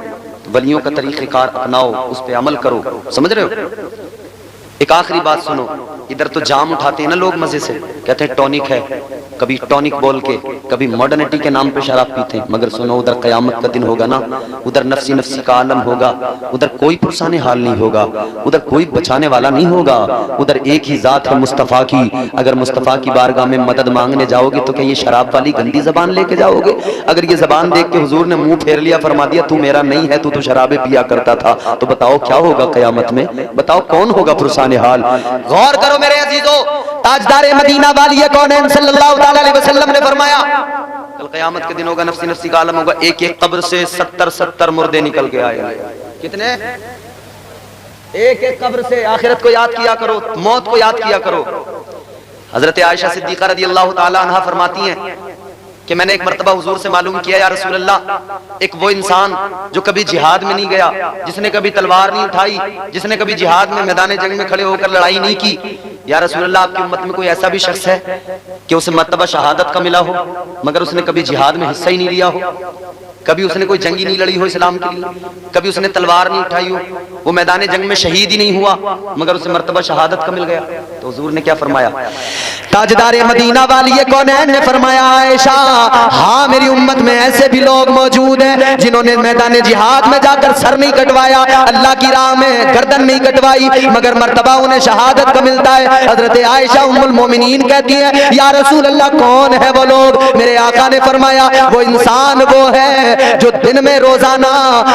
ولیوں کا طریقہ کار اپناؤ، اس پہ عمل کرو، سمجھ رہے ہو؟ ایک آخری بات سنو، ادھر تو جام اٹھاتے ہیں نا لوگ مزے سے، کہتے ہیں ٹونک ہے، کبھی ٹونک بول کے، کبھی ماڈرنٹی کے نام پہ شراب پیتے ہیں، مگر سنو ادھر قیامت کا دن ہوگا نا، ادھر نفسی نفسی کا عالم ہوگا، ادھر کوئی پرسان حال نہیں ہوگا، ادھر کوئی بچانے والا نہیں ہوگا، ادھر ایک ہی ذات ہے مصطفیٰ کی۔ اگر مصطفیٰ کی بارگاہ میں مدد مانگنے جاؤ گے تو کیا یہ شراب والی گندی زبان لے کے جاؤ گے؟ اگر یہ زبان دیکھ کے حضور نے منہ پھیر لیا، فرما دیا تو میرا نہیں ہے، تو شرابیں پیا کرتا تھا، تو بتاؤ کیا ہوگا قیامت میں؟ بتاؤ کون ہوگا پرسان حال؟ غور کرو میرے عزیزو، تاجدار مدینہ والی کونین صلی اللہ علیہ وسلم نے فرمایا کل قیامت کے دن ہوگا، نفسی نفسی کا عالم ہوگا، ایک ایک قبر سے 70 مردے نکل کے آئے گے۔ کتنے؟ ایک ایک قبر سے۔ آخرت کو یاد کیا کرو، موت کو یاد کیا کرو۔ حضرت عائشہ صدیقہ رضی اللہ تعالی عنہا فرماتی ہیں کہ میں نے ایک مرتبہ حضور سے معلوم کیا یا رسول اللہ، ایک وہ انسان جو کبھی جہاد میں نہیں گیا، جس نے کبھی تلوار نہیں اٹھائی، جس نے کبھی جہاد میں میدان جنگ میں کھڑے ہو کر لڑائی نہیں کی، یا رسول اللہ آپ کی امت میں کوئی ایسا بھی شخص ہے کہ اسے مرتبہ شہادت کا ملا ہو مگر اس نے کبھی جہاد میں حصہ ہی نہیں لیا ہو، کبھی اس نے کوئی جنگی نہیں لڑی ہو اسلام کے لیے، کبھی اس نے تلوار نہیں اٹھائی ہو، وہ میدان جنگ میں شہید ہی نہیں ہوا مگر اسے مرتبہ شہادت کا مل گیا؟ تو حضور نے کیا فرمایا؟ تاجدار مدینہ والی کونین نے فرمایا عائشہ ہاں میری امت میں ایسے بھی لوگ موجود ہیں جنہوں نے میدان جہاد میں جا کر سر نہیں کٹوایا، اللہ کی راہ میں گردن نہیں کٹوائی مگر مرتبہ انہیں شہادت کا ملتا ہے۔ حضرت عائشہ ام المومنین کہتی ہیں یا رسول اللہ کون ہے وہ لوگ؟ میرے آقا نے فرمایا وہ انسان وہ ہے جو دن میں روزانہ،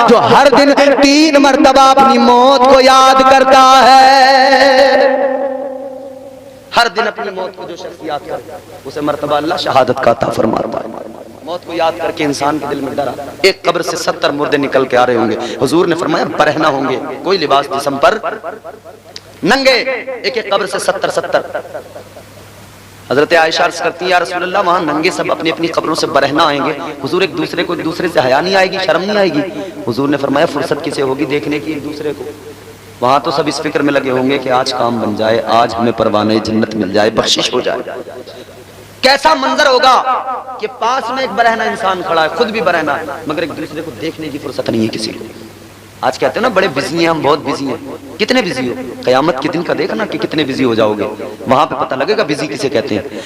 جو ہر دن 3 مرتبہ اپنی موت کو یاد کرتا ہے۔ ہر دن اپنی موت کو جو شخص یاد کرتا ہے اسے مرتبہ اللہ شہادت کا عطا فرماتا ہے۔ موت کو یاد کر کے انسان کے دل میں ڈر آتا ہے۔ ایک قبر سے 70 مردے نکل کے آ رہے ہوں گے، حضور نے فرمایا برہنہ ہوں گے، کوئی لباس جسم پر ننگے، ایک ایک قبر سے 70۔ حضرت عائشہ عرض کرتی ہیں یا رسول اللہ وہاں ننگے سب اپنی اپنی قبروں سے برہنہ آئیں گے، حضور ایک دوسرے سے حیا نہیں آئے گی، شرم نہیں آئے گی؟ حضور نے فرمایا فرصت کسے ہوگی دیکھنے کی ایک دوسرے کو؟ وہاں تو سب اس فکر میں لگے ہوں گے کہ آج کام بن جائے، آج ہمیں پروانہ جنت مل جائے، بخشش ہو جائے۔ کیسا منظر ہوگا کہ پاس میں ایک برہنہ انسان کھڑا ہے، خود بھی برہنہ ہے مگر ایک دوسرے کو دیکھنے کی فرصت نہیں ہے کسی کو۔ آج کہتے ہیں نا بڑے بزی ہیں ہم، بہت بزی ہیں۔ کتنے بزی ہو؟ قیامت کے دن کا دیکھنا کہ کتنے بزی ہو جاؤ گے، وہاں پہ پتہ لگے گا بزی کسے کہتے ہیں۔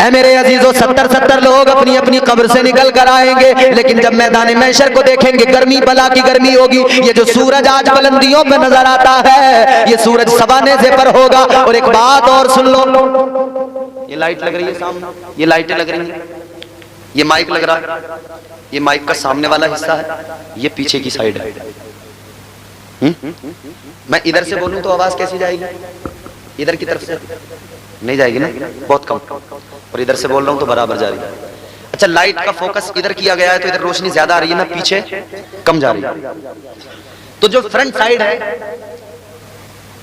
اے میرے عزیزو 70 لوگ اپنی اپنی قبر سے نکل کر آئیں گے، لیکن جب میدان محشر کو دیکھیں گے گرمی بلا کی گرمی ہوگی۔ یہ جو سورج آج بلندیوں پہ نظر آتا ہے یہ سورج سوانے سے پر ہوگا۔ اور ایک بات اور سن لو، یہ لائٹ لگ رہی ہے سامنے، یہ لائٹیں لگ رہی ہیں، یہ مائک لگ رہا ہے، یہ مائک کا سامنے والا حصہ ہے، یہ پیچھے کی سائیڈ ہے۔ میں ادھر سے بولوں تو آواز کیسی جائے گی؟ ادھر کی طرف سے نہیں جائے گی نا، بہت کم، اور ادھر سے بول رہا ہوں تو برابر جا رہی ہے۔ اچھا لائٹ کا فوکس ادھر کیا گیا ہے تو ادھر روشنی زیادہ آ رہی ہے نا، پیچھے کم جا رہی ہے۔ تو جو فرنٹ سائیڈ ہے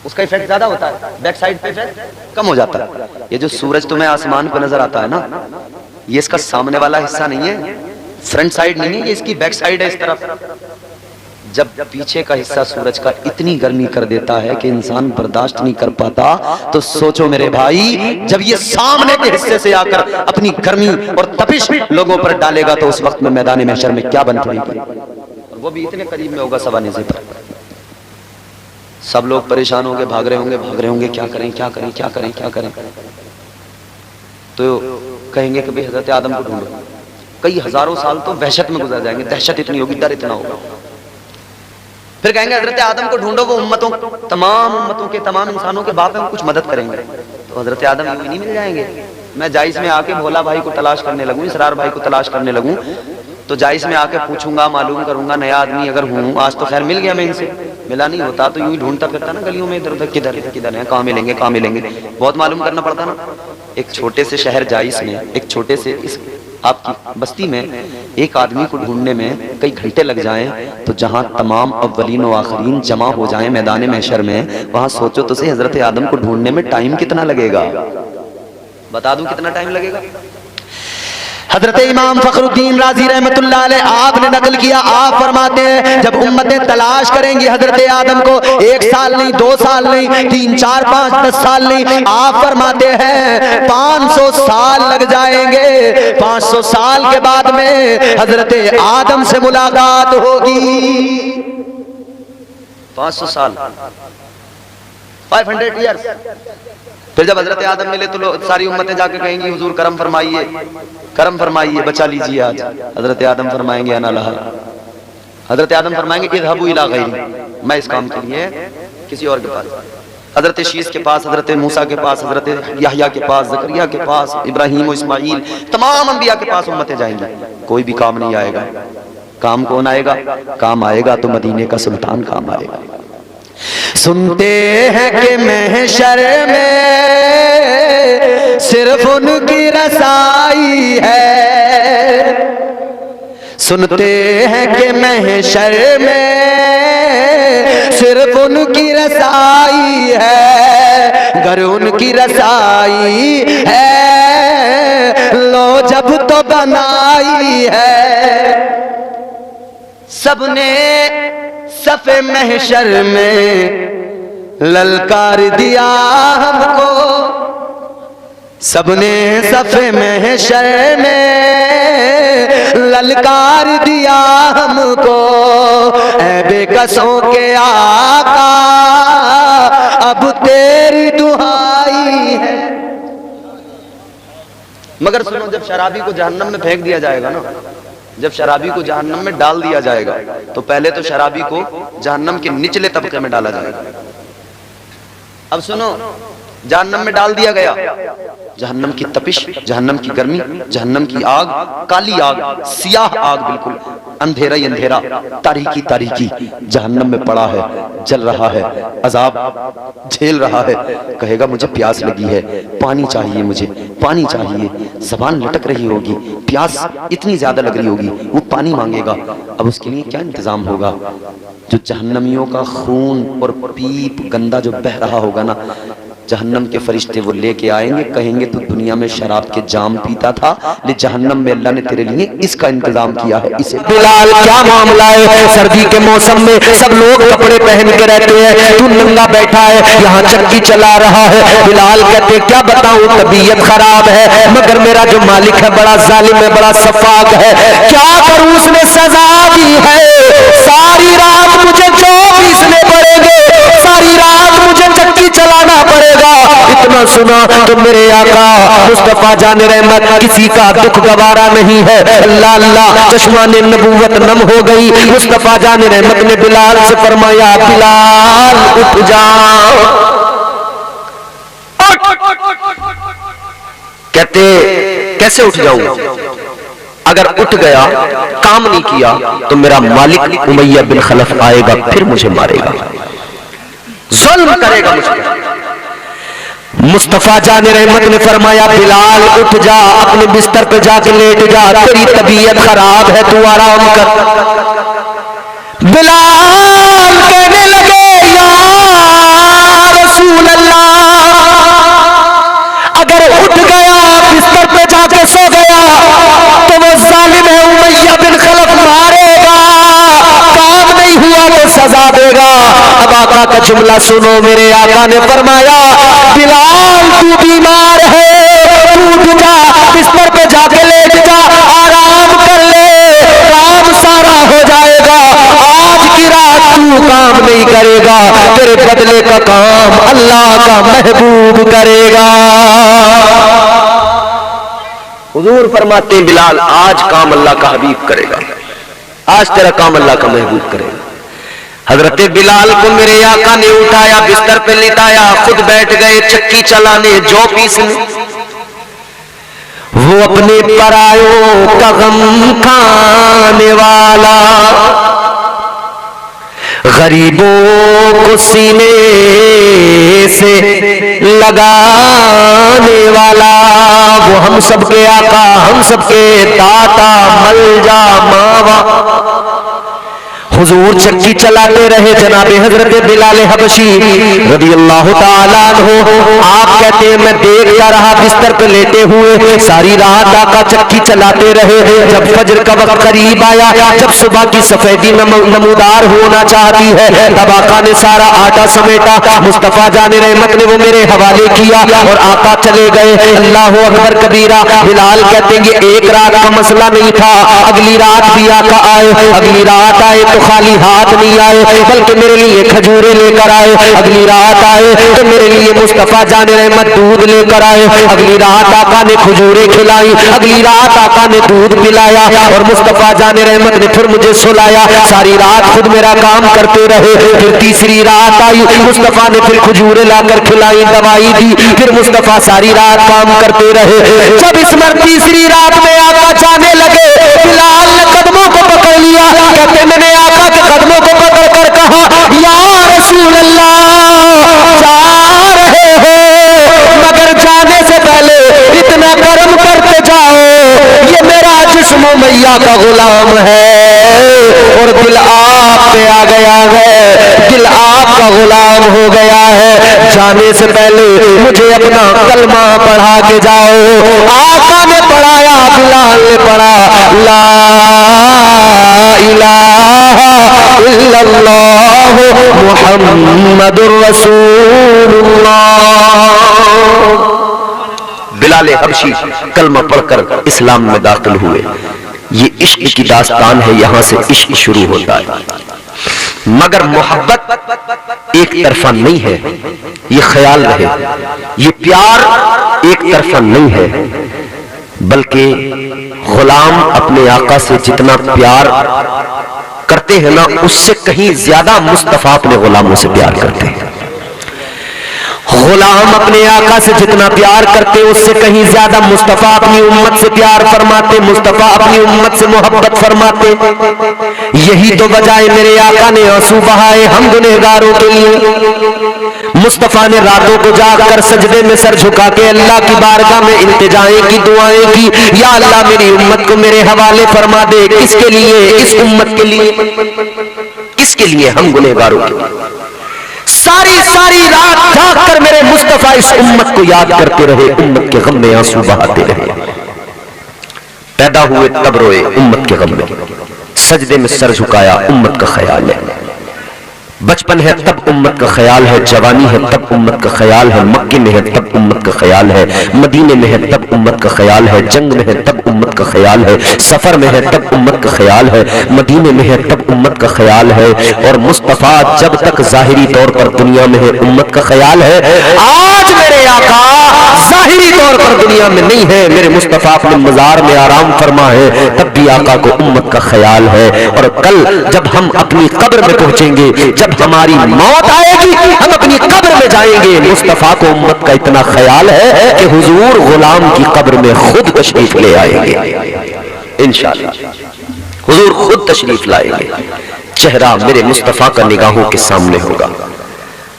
اس کا ایفیکٹ زیادہ ہوتا ہے، بیک سائیڈ پہ ایفیکٹ کم ہو جاتا ہے۔ یہ جو سورج تمہیں آسمان پہ نظر آتا ہے نا، یہ اس کا سامنے والا حصہ نہیں ہے، فرنٹ سائیڈ نہیں ہے، یہ اس کی بیک سائیڈ ہے اس طرف۔ جب پیچھے کا حصہ سورج کا اتنی گرمی کر دیتا ہے کہ انسان برداشت نہیں کر پاتا، تو سوچو میرے بھائی جب یہ سامنے کے حصے سے آ کر اپنی گرمی اور تپش لوگوں پر ڈالے گا تو اس وقت میں میدان محشر میں کیا بن پڑے گی، اور وہ بھی اتنے قریب میں ہوگا سوانحے پر۔ سب لوگ پریشان ہوں گے، بھاگ رہے ہوں گے، کیا کریں کیا کریں کیا کریں کیا کریں۔ تو کہیں گے کہ بھئی حضرت آدم کو ڈھونڈو. کئی ہزاروں سال تو وحشت میں گزر جائیں گے، دہشت اتنی ہوگی، ڈر اتنا ہوگا. پھر کہیں گے حضرت آدم کو ڈھونڈو، وہ امتوں، تمام امتوں کے تمام انسانوں کے باپ ہیں، وہ کچھ مدد کریں گے. تو حضرت آدم یوں نہیں مل جائیں گے. میں جائز میں آ کے بھولا بھائی کو تلاش کرنے لگوں، اسرار بھائی کو تلاش کرنے لگوں، تو جائز میں آ کے پوچھوں گا، معلوم کروں گا، نیا آدمی اگر ہوں. آج تو خیر مل گیا میں ان سے، ملا نہیں ہوتا تو یوں ہی ڈھونڈتا پھرتا نا گلیوں میں، ادھر ادھر کدھر ہیں، کہاں ملیں گے، کہاں ملیں گے، بہت معلوم کرنا پڑتا نا. ایک چھوٹے سے شہر جائز میں، ایک چھوٹے سے اس آپ کی بستی میں ایک آدمی کو ڈھونڈنے میں کئی گھنٹے لگ جائیں، تو جہاں تمام اولین و آخرین جمع ہو جائیں میدان محشر میں، وہاں سوچو تو صحیح حضرت آدم کو ڈھونڈنے میں ٹائم کتنا لگے گا. بتا دوں کتنا ٹائم لگے گا. حضرت امام فخر الدین رازی رحمت اللہ علیہ آپ نے نقل کیا، آپ فرماتے ہیں جب امتیں تلاش کریں گی حضرت آدم کو، 1 سال نہیں، 2 سال نہیں، 3 4 5 10 سال نہیں، آپ فرماتے ہیں 500 سال لگ جائیں گے. 500 سال کے بعد میں حضرت آدم سے ملاقات ہوگی. 500 سال، 500 ایئرز. پھر جب حضرت آدم ملے تو ساری امتیں جا کے کہیں گی حضور کرم فرمائیے، کرم فرمائیے، بچا لیجیے آج. حضرت آدم فرمائیں گے انا لہا. حضرت آدم فرمائیں گے اذهبوا الی غیری، میں اس کام کے لیے کسی اور کے پاس. حضرت شیس کے پاس، حضرت موسیٰ کے پاس، حضرت یحییٰ کے پاس، زکریا کے پاس، ابراہیم و اسماعیل، تمام انبیاء کے پاس امتیں جائیں گی. کوئی بھی کام نہیں آئے گا. کام کون آئے گا؟ کام آئے گا تو مدینے کا سلطان کام آئے گا. سنتے ہیں کہ محشر میں صرف ان کی رسائی ہے. سنتے ہیں کہ محشر میں صرف ان کی رسائی ہے. گر ان کی رسائی ہے لو جب تو بنائی ہے. سب نے صف محشر میں للکار دیا ہم کو. سب نے صف محشر میں للکار دیا ہم کو. اے بے کسوں کے آقا اب تیری دعائی ہے. مگر سنو، جب شرابی کو جہنم میں پھینک دیا جائے گا نا، جب شرابی کو جہنم میں ڈال دیا جائے گا، تو پہلے تو شرابی کو جہنم کے نچلے طبقے میں ڈالا جائے گا. اب سنو، جہنم میں ڈال دیا گیا، جہنم کی تپش، جہنم کی گرمی، جہنم کی آگ، کالی آگ، سیاہ آگ، بالکل اندھیرا ہی اندھیرا، تاریکی تاریکی جہنم میں پڑا ہے، جل رہا ہے، عذاب جھیل رہا ہے. کہے گا مجھے پیاس لگی ہے، پانی چاہیے، مجھے پانی چاہیے. زبان لٹک رہی ہوگی، پیاس اتنی زیادہ لگ رہی ہوگی، وہ پانی مانگے گا. اب اس کے لیے کیا انتظام ہوگا؟ جو جہنمیوں کا خون اور پیپ گندا جو بہ رہا ہوگا نا، جہنم کے فرشتے وہ لے کے آئیں گے، کہیں گے تو دنیا میں شراب کے جام پیتا تھا، لیکن جہنم میں اللہ نے تیرے لیے اس کا انتظام کیا ہے. اسے بلال کیا معاملہ ہے؟ سردی کے موسم میں سب لوگ کپڑے پہن کے رہتے ہیں، تو ننگا بیٹھا ہے، یہاں چکی چلا رہا ہے. بلال کہتے کیا بتاؤں، طبیعت خراب ہے، مگر میرا جو مالک ہے بڑا ظالم ہے، بڑا سفاک ہے. کیا کروں، اس نے سزا دی ہے. ساری رات مجھے جو پیسنے پڑیں گے، ساری رات مجھے چکی چلانا پڑے گا. اتنا سنا تو میرے آقا مصطفیٰ جان رحمت کسی کا دکھ گوارا نہیں ہے. اللہ اللہ، چشمان نبوت نم ہو گئی. مصطفیٰ جان رحمت نے بلال سے فرمایا بلال اٹھ جاؤ. کہتے کیسے اٹھ جاؤں؟ اگر اٹھ گیا کام نہیں کیا تو میرا مالک امیہ بن خلف آئے گا، پھر مجھے مارے گا، ظلم کرے گا مجھ پر. مصطفیٰ جان رحمت نے فرمایا بلال اٹھ جا، اپنے بستر پہ جا کے لیٹ جا، تیری طبیعت خراب ہے، تو آرام کر. بلال کہنے لگے یا رسول اللہ، اگر اٹھ گیا بستر پہ جا کے سو گیا تو وہ ظالم ہے امیہ بن خلف مارے گا، کام نہیں ہوا وہ سزا دے گا. اب آقا کا جملہ سنو، میرے آقا نے فرمایا بلال تو بیمار ہے، تو اٹھ جا، بستر پہ جا کے لیٹ جا، آرام کر لے، کام سارا ہو جائے گا. آج کی رات تو کام نہیں کرے گا، تیرے بدلے کا کام اللہ کا محبوب کرے گا. حضور فرماتے ہیں بلال آج کام اللہ کا حبیب کرے گا، آج تیرا کام اللہ کا محبوب کرے گا۔ حضرت بلال کو میرے آقا نے اٹھایا، بستر پہ لٹایا، خود بیٹھ گئے چکی چلانے، جو پیسنے۔ وہ اپنے پرایوں کا غم کھانے والا، غریبوں کو سینے سے لگانے والا، وہ ہم سب کے آقا، ہم سب کے داتا، ملجا ماوا۔ حضور چکی چلاتے رہے، جناب حضرت بلال حبشی رضی اللہ تعالیٰ عنہ آپ کہتے ہیں میں دیکھتا رہا بستر پہ لیٹے ہوئے، ساری رات آقا چکی چلاتے رہے۔ جب فجر کا وقت قریب آیا، جب صبح کی سفیدی نمودار ہونا چاہتی ہے، تب آقا نے سارا آٹا سمیٹا، مصطفیٰ جان رحمت نے وہ میرے حوالے کیا اور آقا چلے گئے۔ اللہ اکبر کبیرہ۔ بلال کہتے ہیں یہ ایک رات کا مسئلہ نہیں تھا، اگلی رات بھی آقا آئے، اگلی رات آئے تو خالی ہاتھ نہیں آئے بلکہ میرے لیے کھجورے لے کر آئے، اگلی رات آئے تو میرے لیے مصطفیٰ جان رحمت دودھ لے کر آئے، اگلی رات آقا نے کھجورے کھلائی، اگلی رات آقا نے دودھ پلایا اور مصطفیٰ جان رحمت نے پھر مجھے سلایا، ساری رات خود میرا کام کرتے رہے۔ پھر تیسری رات آئی، مصطفیٰ نے پھر کھجورے لا کر کھلائی، دوائی دی، پھر مصطفیٰ ساری رات کام کرتے رہے۔ جب اس مرتبہ تیسری رات میں آقا جانے لگے، بلال نے قدموں کو پکڑ لیا، کہتے میں نے آقا کے قدموں کو پکڑ کر کہا یا رسول اللہ جا رہے ہو مگر جانے سے پہلے اتنا کرم کرتے جاؤ، یہ میرا جسم میاں کا غلام ہے اور دل آپ پہ آ گیا ہے، دل آپ کا غلام ہو گیا ہے، جانے سے پہلے مجھے اپنا کلمہ پڑھا کے جاؤ۔ آقا نے پڑھایا، بلال نے پڑھا لا الہ الا اللہ محمد رسول اللہ۔ بلال حبشی کلمہ پڑھ کر اسلام میں داخل ہوئے۔ یہ عشق کی داستان ہے، یہاں سے عشق شروع ہوتا ہے، مگر محبت ایک طرفہ نہیں ہے، یہ خیال رہے، یہ پیار ایک طرفہ نہیں ہے، بلکہ غلام اپنے آقا سے جتنا پیار کرتے ہیں نا اس سے کہیں زیادہ مصطفیٰ اپنے غلاموں سے پیار کرتے ہیں۔ غلام اپنے آقا سے جتنا پیار کرتے اس سے کہیں زیادہ مصطفیٰ اپنی امت سے پیار فرماتے، مصطفیٰ اپنی امت سے محبت فرماتے۔ یہی تو وجہ ہے میرے آقا نے آنسو بہائے ہم گنہگاروں کے لیے۔ مصطفیٰ نے راتوں کو جاگ کر سجدے میں سر جھکا کے اللہ کی بارگاہ میں التجائیں کی، دعائیں کی، یا اللہ میری امت کو میرے حوالے فرما دے۔ کس کے لیے؟ اس امت کے لیے، کس کے لیے؟ ہم گنہگاروں کے لیے۔ ساری رات جاگ کر میرے مصطفیٰ اس امت کو یاد کرتے رہے، امت کے غم میں آنسو بہاتے رہے۔ پیدا ہوئے تب روئے امت کے غم میں، سجدے میں سر جھکایا امت کا خیال ہے، بچپن ہے تب امت کا خیال ہے، جوانی ہے تب امت کا خیال ہے، مکے میں ہے تب امت کا خیال ہے، مدینے میں ہے تب امت کا خیال ہے، جنگ میں ہے تب امت کا خیال ہے، سفر میں ہے تب امت کا خیال ہے، مدینے میں ہے تب امت کا خیال ہے، اور مصطفیٰ جب تک ظاہری طور پر دنیا میں ہے امت کا خیال ہے۔ آج میرے آقا ظاہری طور پر دنیا میں نہیں ہے، میرے مصطفیٰ اپنے مزار میں آرام فرما ہے، تب بھی آقا کو امت کا خیال ہے۔ اور کل جب ہم اپنی قبر میں پہنچیں گے، جب ہماری موت آئے گی، ہم اپنی قبر میں جائیں گے، مصطفیٰ کو امت کا اتنا خیال ہے کہ حضور غلام کی قبر میں خود تشریف لے آئیں گے انشاءاللہ، حضور خود تشریف لائیں گے، چہرہ میرے مصطفیٰ کا نگاہوں کے سامنے ہوگا،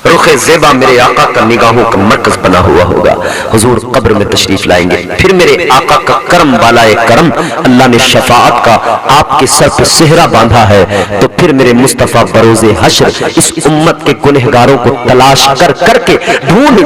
رخ زیبا میرے آقا کا نگاہوں کا مرکز بنا ہوا ہوگا، حضور قبر میں تشریف لائیں گے، پھر میرے آقا کا کرم بالائے کرم، اللہ نے شفاعت کا آپ کے سر پہ صحرا باندھا ہے، تو پھر میرے مصطفیٰ بروز حشر اس امت کے گنہگاروں کو تلاش کر کر کے ڈھونڈ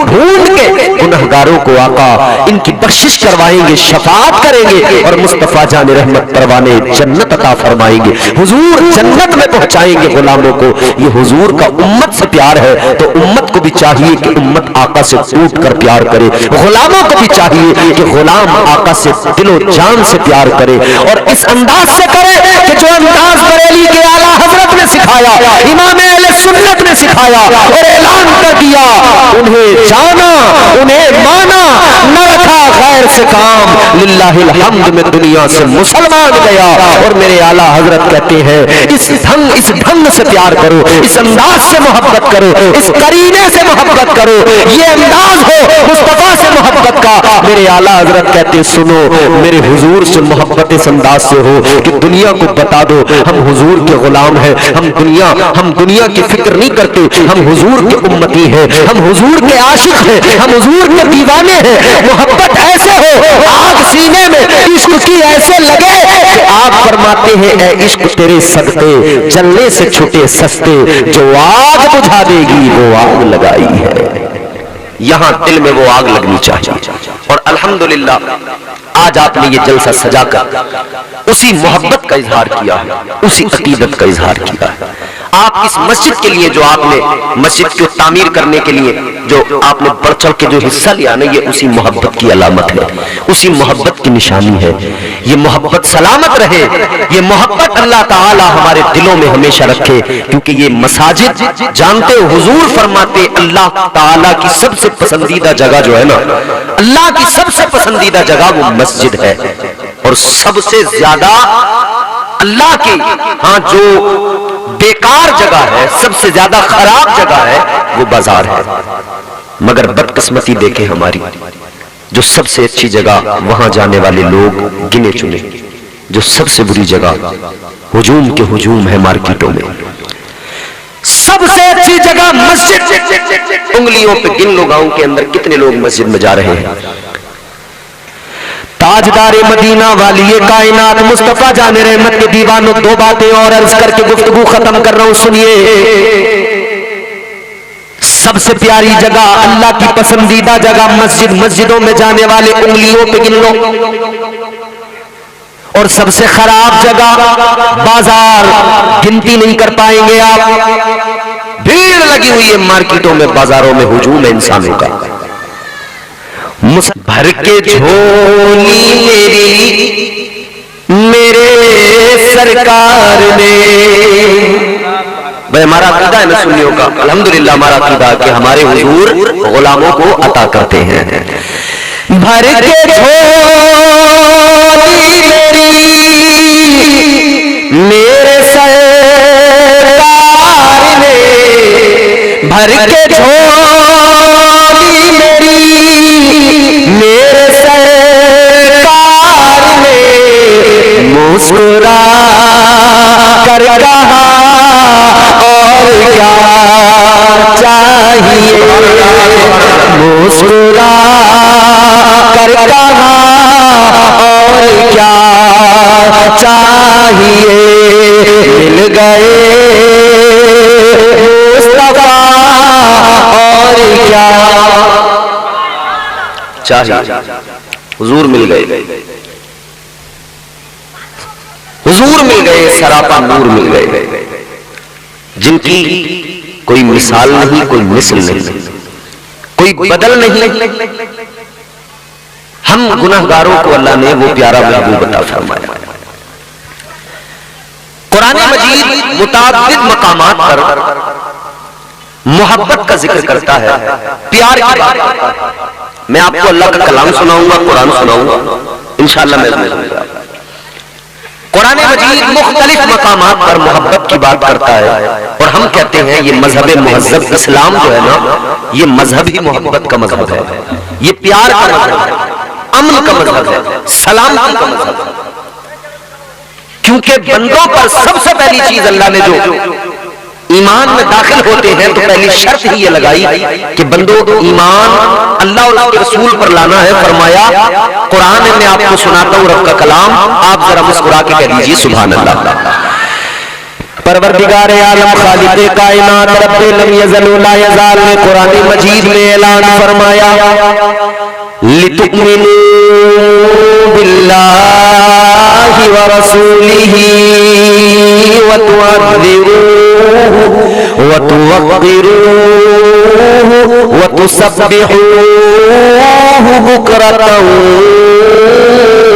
کے گنہگاروں کو آقا ان کی بخشش کروائیں گے، شفاعت کریں گے، اور مصطفیٰ جان رحمت پروانے جنت عطا فرمائیں گے، حضور جنت میں پہنچائیں گے غلاموں کو۔ یہ حضور کا امت سے پیار ہے، تو امت کو بھی چاہیے کہ امت آقا سے ٹوٹ کر پیار کرے، غلاموں کو بھی چاہیے کہ غلام آقا سے دل و جان سے پیار کرے، اور اس انداز سے کرے کہ جو انداز بریلی کے اعلیٰ حضرت نے سکھایا، امام اہل سنت نے سکھایا اور اعلان کر دیا، انہیں جانا انہیں مانا، نہ رکھا غیر سے کام، للہ الحمد میں دنیا سے مسلمان گیا۔ اور میرے اعلیٰ حضرت کہتے ہیں اس ڈھنگ سے پیار کرو، اس انداز سے محبت کرو، اس قرینے سے محبت کرو، یہ انداز ہو مصطفیٰ سے محبت کا۔ میرے اعلیٰ حضرت کہتے ہیں سنو میرے حضور سے محبت اس انداز سے ہو کہ دنیا کو بتا دو ہم حضور کے غلام ہیں، ہم دنیا کی فکر نہیں کرتے، ہم حضور کے امتی ہیں، ہم حضور کے عاشق ہیں، ہم حضور کے دیوانے ہیں۔ محبت ایسے ہو آگ سینے میں عشق کی ایسے لگے کہ آپ فرماتے ہیں اے عشق تیرے صدقے جلنے سے چھٹے سستے، جو آگ بجھا دے گی وہ آگ لگائی ہے۔ یہاں دل میں وہ آگ لگنی چاہیے۔ اور الحمدللہ آج آپ نے یہ جلسہ سجا کر اسی محبت کا اظہار کیا ہے، اسی عقیدت کا اظہار کیا ہے۔ آپ اس مسجد کے لیے جو آپ نے مسجد کو تعمیر کرنے کے لیے جو آپ نے بڑھ چڑھ کے جو حصہ لیا نا، یہ اسی محبت کی علامت ہے، اسی محبت کی نشانی ہے۔ یہ محبت سلامت رہے، یہ محبت اللہ تعالی ہمارے دلوں میں ہمیشہ رکھے، کیونکہ یہ مساجد جانتے ہو حضور فرماتے اللہ تعالی کی سب سے پسندیدہ جگہ جو ہے نا، اللہ کی سب سے پسندیدہ جگہ وہ مسجد ہے، اور سب سے زیادہ اللہ کی جو بیکار جگہ ہے، سب سے زیادہ خراب جگہ ہے وہ بازار ہے۔ مگر بدقسمتی دیکھیں ہماری، جو سب سے اچھی جگہ وہاں جانے والے لوگ گنے چنے، جو سب سے بری جگہ ہجوم کے ہجوم ہے مارکیٹوں میں۔ سب سے اچھی جگہ مسجد، انگلیوں پہ گن لو گاؤں کے اندر کتنے لوگ مسجد میں جا رہے ہیں۔ تاجدار مدینہ والی کائنات مصطفیٰ جان رحمت کے دیوانوں، دو باتیں اور عرض کر کے گفتگو ختم کر رہا ہوں، سنیے۔ سب سے پیاری جگہ، اللہ کی پسندیدہ جگہ مسجد، مسجدوں میں جانے والے انگلیوں پہ گن لو۔ اور سب سے خراب جگہ بازار، گنتی نہیں کر پائیں گے آپ، بھیڑ لگی ہوئی ہے مارکیٹوں میں، بازاروں میں ہجوم ہے انسانوں کا۔ بھر کے جھولی میرے سرکار نے، بھائی ہمارا عقیدہ ہے نا سنیوں کا، الحمدللہ ہمارا عقیدہ کہ ہمارے حضور غلاموں کو عطا کرتے ہیں۔ بھر کے جھولی میرے سرکار نے، بھر کے جھولی میرے سرکار نے، مسکرا کر کہا اور کیا چاہیے، مسکرا کر کہا اور کیا چاہیے، مل گئے مصطفیٰ اور کیا چاہیے۔ حضور مل گئے، حضور مل گئے، سراپا نور مل گئے، جن کی کوئی مثال نہیں، کوئی مثل نہیں، کوئی بدل نہیں۔ ہم گناہگاروں کو اللہ نے وہ پیارا محبوب عطا فرمایا۔ قرآن مجید متعدد مقامات پر محبت کا ذکر کرتا ہے، پیار کی بات کرتا ہے۔ میں آپ کو اللہ کا کلام سناؤں گا، قرآن سناؤں گا انشاءاللہ۔ میں قرآن مجید مختلف مقامات پر محبت کی بات کرتا ہے، اور ہم کہتے ہیں یہ مذہب مہذب اسلام جو ہے نا، یہ مذہب ہی محبت کا مذہب ہے، یہ پیار کا مذہب ہے، امن کا مذہب ہے، سلامتی کا مذہب ہے۔ کیونکہ بندوں پر سب سے پہلی چیز اللہ نے جو ایمان میں داخل ہوتے ہیں تو پہلی شرط ہی یہ لگائی کہ بندوں ایمان اللہ اور اس کے رسول پر لانا ہے۔ فرمایا قرآن میں آپ کو سناتا ہوں رب کا کلام، آپ ذرا مسکرا کے کہہ دیجیے سبحان اللہ۔ پروردگار عالم خالق کائنات رب لم یزل لا یزال نے قرآن مجید میں اعلان فرمایا لِتُؤْمِنُوا بِاللَّهِ وَرَسُولِهِ وَتُعَذِّرُوهُ وَتُوَقِّرُوهُ وَتُسَبِّحُوهُ بُكْرَةً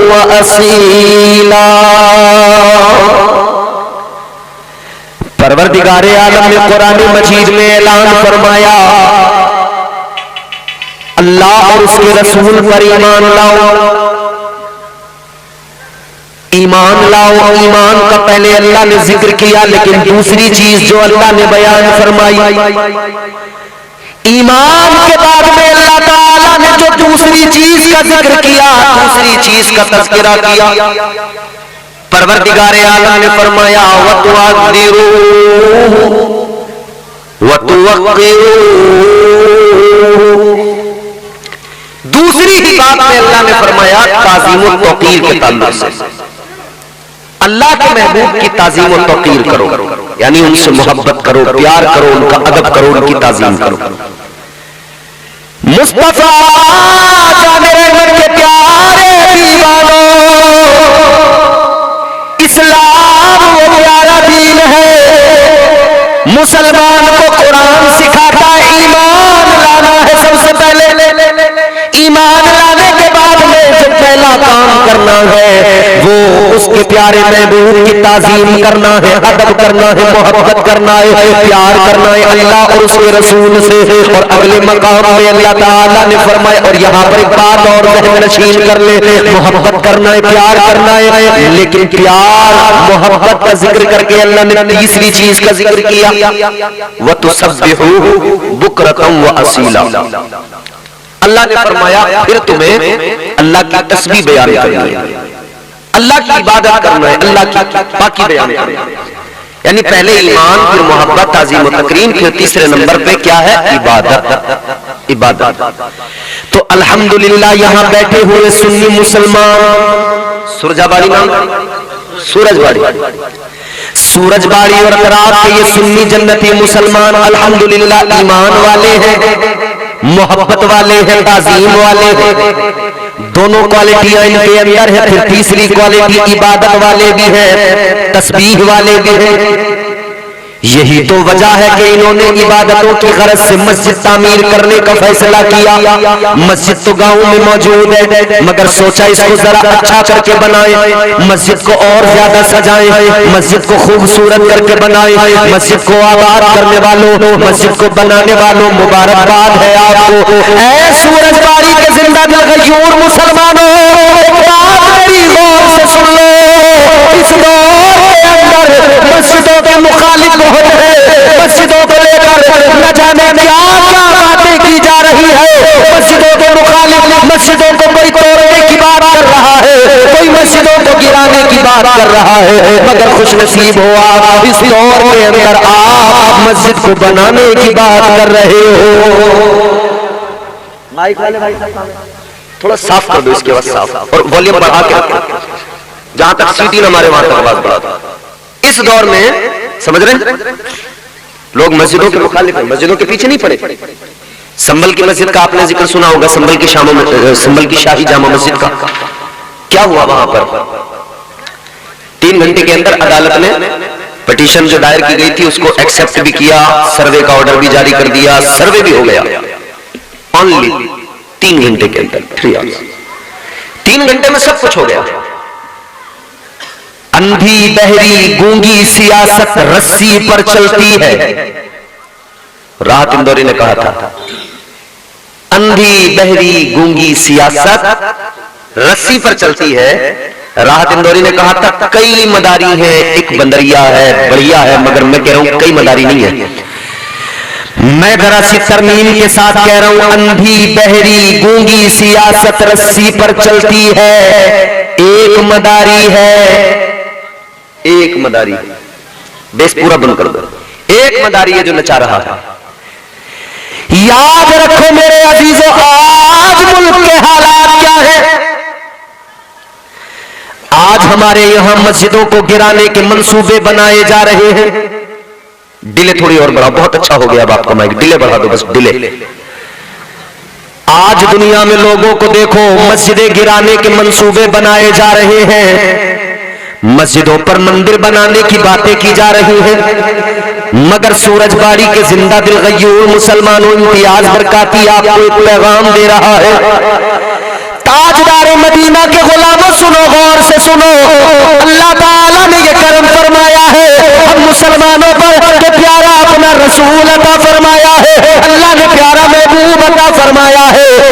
وَأَصِيلًا۔ پروردگار عالم نے قرآن مجید میں اعلان فرمایا، اللہ اور اس کے رسول پر ایمان لاؤ، ایمان لاؤ۔ ایمان کا پہلے اللہ نے ذکر کیا، لیکن دوسری چیز جو اللہ نے بیان فرمائی، ایمان کے بعد میں اللہ تعالیٰ نے جو دوسری چیز کا ذکر کیا، دوسری چیز کا تذکرہ کیا، پروردگار عالم نے فرمایا دوسری ہی بات میں اللہ نے فرمایا تعظیم و توقیر کے تعلق سے اللہ کے محبوب کی تعظیم و توقیر کرو، یعنی ان سے محبت کرو، پیار کرو، ان کا ادب کرو، ان کی تعظیم کرو۔ مصطفیٰ جان رحمت کے پیارے دیوانوں، اسلام وہ پیارا دین ہے، مسلمان کو قرآن سکھاتا ہے ایمان لانا ہے۔ سب سے پہلے ایمان لانے کے بعد میں جو پہلا کام کرنا ہے وہ اس کے پیارے محبوب کی تعظیم کرنا ہے، ادب کرنا ہے، محبت کرنا ہے، پیار کرنا ہے اللہ اور اس کے رسول سے۔ اور اگلے مقام میں اللہ تعالیٰ نے فرمایا، اور یہاں پر ایک بات اور ذہن نشین کر لے، محبت کرنا ہے، پیار کرنا ہے، لیکن پیار محبت کا ذکر کر کے اللہ نے تیسری چیز کا ذکر کیا، وَتُسَبِّحُوهُ بُكْرَةً وَأَصِيلًا۔ اللہ نے فرمایا پھر تمہیں اللہ کی تسبیح بیان کرنی ہے، اللہ کی عبادت کرنا ہے، اللہ کی پاکی بیان کرنا ہے۔ یعنی پہلے ایمان، پھر محبت، تعظیم و تکریم، پھر تیسرے نمبر پہ کیا ہے؟ عبادت۔ عبادت۔ تو الحمدللہ یہاں بیٹھے ہوئے سنی مسلمان، سورجاباڑی نام، سورج باڑی اور رات کے یہ سنی جنتی مسلمان الحمدللہ ایمان والے ہیں، محبت والے ہیں، تعظیم والے ہیں، دونوں کوالٹیاں ان کے اندر ہیں۔ پھر تیسری کوالٹی عبادت والے بھی ہیں، تسبیح والے بھی ہیں۔ یہی تو وجہ ہے کہ انہوں نے عبادتوں کی غرض سے مسجد تعمیر کرنے کا فیصلہ کیا۔ مسجد تو گاؤں میں موجود ہے، مگر سوچا اس کو ذرا اچھا کر کے بنائیں، مسجد کو اور زیادہ سجائیں، مسجد کو خوبصورت کر کے بنائیں۔ مسجد کو آباد کرنے والوں، مسجد کو بنانے والوں مبارکباد ہے آپ کو۔ اے سورج باڑی کے زندہ دل غیور مسلمانوں، میری غور سے سن لو، اس دور کے اندر مسجدوں کے مخالف بہت ہے، مسجدوں کو لے کر نہ جانے کیا کیا باتیں کی جا رہی ہے، مسجدوں کے مخالف، مسجدوں کو کوئی توڑنے کی بات کر رہا ہے، کوئی مسجدوں کو گرانے کی بات کر رہا ہے، مگر خوش نصیب ہو آپ اس دور کے اندر آپ مسجد کو بنانے کی بات کر رہے ہو۔ مائک والے بھائی تھوڑا صاف کر دو اس کے بعد صاف، اور والیوم بڑھا کے رکھو، جہاں تک سیٹی نہ ہمارے وہاں تک آواز بڑھا دو۔ اس دور میں سمجھ رہے ہیں لوگ مسجدوں کے مخالف ہیں، مسجدوں کے پیچھے نہیں پڑے۔ سنبل کی مسجد کا آپ نے ذکر سنا ہوگا، سنبل کی شاہی جامع مسجد کا کیا ہوا وہاں پر؟ 3 گھنٹے کے اندر عدالت نے پٹیشن جو دائر کی گئی تھی اس کو ایکسپٹ بھی کیا، سروے کا آرڈر بھی جاری کر دیا، سروے بھی ہو گیا اونلی 3 گھنٹے کے اندر، 3 گھنٹے میں سب کچھ ہو گیا۔ اندھی بہری گونگی سیاست رسی پر چلتی ہے، راحت اندوری نے کہا تھا، اندھی بہری گونگی سیاست رسی پر چلتی ہے۔ راحت اندوری نے کہا تھا کئی مداری ہیں، ایک بندریا ہے، بڑھیا ہے، مگر میں کہہ رہا ہوں کئی مداری نہیں ہے۔ میں ذرا سی ترمیم کے ساتھ کہہ رہا ہوں، اندھی بہری گونگی سیاست رسی پر چلتی ہے، ایک مداری ہے، ایک مداری، بیس پورا بند کر دو، ایک مداری ہے جو نچا رہا ہے۔ یاد رکھو میرے عزیزو، آج ملک کے حالات کیا ہیں؟ آج ہمارے یہاں مسجدوں کو گرانے کے منصوبے بنائے جا رہے ہیں۔ ڈیلے تھوڑی اور بڑھا، بہت اچھا ہو گیا اب آپ کا مائک، ڈیلے بڑھا دو بس، ڈیلے۔ آج دنیا میں لوگوں کو دیکھو، مسجدیں گرانے کے منصوبے بنائے جا رہے ہیں، مسجدوں پر مندر بنانے کی باتیں کی جا رہی ہیں، مگر سورج باڑی کے زندہ دل غیور مسلمانوں امتیاز برکاتی آپ کو ایک پیغام دے رہا ہے۔ تاجدار مدینہ کے غلاموں سنو، غور سے سنو، اللہ تعالیٰ نے یہ کرم فرمایا ہے ہم مسلمانوں پر کہ پیارا اپنا رسول عطا فرمایا ہے، اللہ نے پیارا محبوب عطا فرمایا ہے۔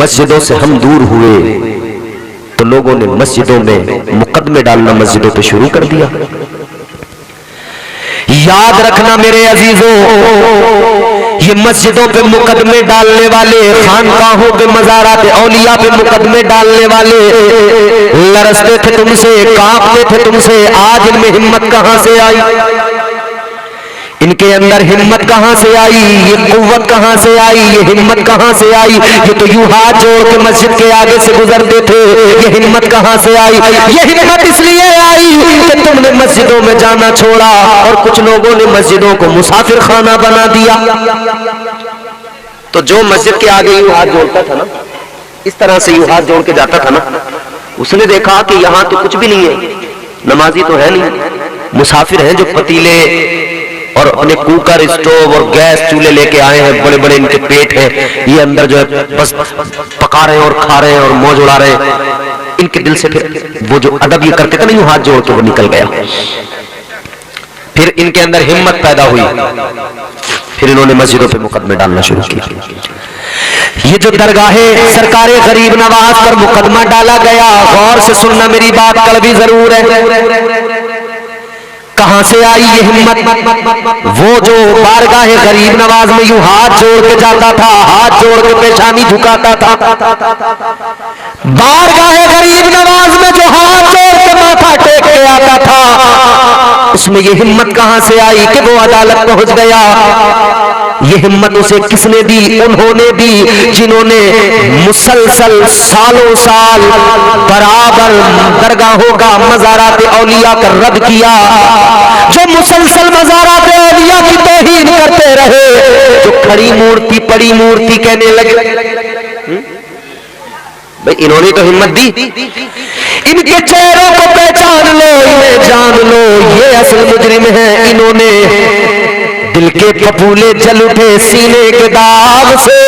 مسجدوں سے ہم دور ہوئے تو لوگوں نے مسجدوں میں مقدمے ڈالنا مسجدوں پہ شروع کر دیا. یاد رکھنا میرے عزیزوں، یہ مسجدوں پہ مقدمے ڈالنے والے، خانقاہوں پہ، مزارات اولیاء پہ مقدمے ڈالنے والے لرزتے تھے تم سے، کانپتے تھے تم سے. آج ان میں ہمت کہاں سے آئی؟ ان کے اندر ہمت کہاں سے آئی؟ یہ قوت کہاں سے آئی؟ یہ ہمت کہاں سے آئی؟ یہ تو یوں ہاتھ جوڑ کے مسجد کے آگے سے گزرتے تھے. یہ ہمت کہاں سے آئی؟ یہ ہمت اس لیے آئی کہ تم نے مسجدوں میں جانا چھوڑا اور کچھ لوگوں نے مسجدوں کو مسافر خانہ بنا دیا. تو جو مسجد کے آگے یوں ہاتھ جوڑتا تھا نا، اس طرح سے یوں ہاتھ جوڑ کے جاتا تھا نا، اس نے دیکھا کہ یہاں تو کچھ بھی نہیں ہے، نمازی تو ہے نہیں، مسافر ہیں جو پتیلے اور اپنے کوکر، اسٹوو اور گیس چولہے لے کے آئے ہیں، بڑے بڑے ان کے پیٹ ہیں، یہ اندر جو ہے بس پکا رہے ہیں اور کھا رہے ہیں اور موج اڑا رہے ہیں. ان کے دل سے پھر وہ جو ادب یہ کرتے تھے نا، یوں ہاتھ جوڑ کے وہ نکل گیا. پھر ان کے اندر ہمت پیدا ہوئی، پھر انہوں نے مسجدوں پہ مقدمے ڈالنا شروع کیا. یہ جو درگاہ سرکار غریب نواز پر مقدمہ ڈالا گیا، غور سے سننا میری بات، کڑوی ضرور ہے. کہاں سے آئی یہ ہمت؟ وہ جو بارگاہ غریب نواز میں یوں ہاتھ جوڑ کے جاتا تھا، ہاتھ جوڑ کے پیشانی جھکاتا تھا، بارگاہ غریب نواز میں جو ہاتھ جوڑ کے ماتھا ٹیک کے آتا تھا، اس میں یہ ہمت کہاں سے آئی کہ وہ عدالت پہنچ گیا؟ یہ ہمت اسے کس نے دی؟ انہوں نے دی جنہوں نے مسلسل سالوں سال برابر درگاہوں کا، مزارات اولیاء کا رد کیا، جو مسلسل مزارات اولیاء کی توہین کرتے رہے، جو کھڑی مورتی پڑی مورتی کہنے لگے. بھئی انہوں نے تو ہمت دی. ان کے چہروں کو پہچان لو، انہیں جان لو، یہ اصل مجرم ہیں. انہوں نے دل کے پھپھولے جل اٹھے سینے کے داغ سے،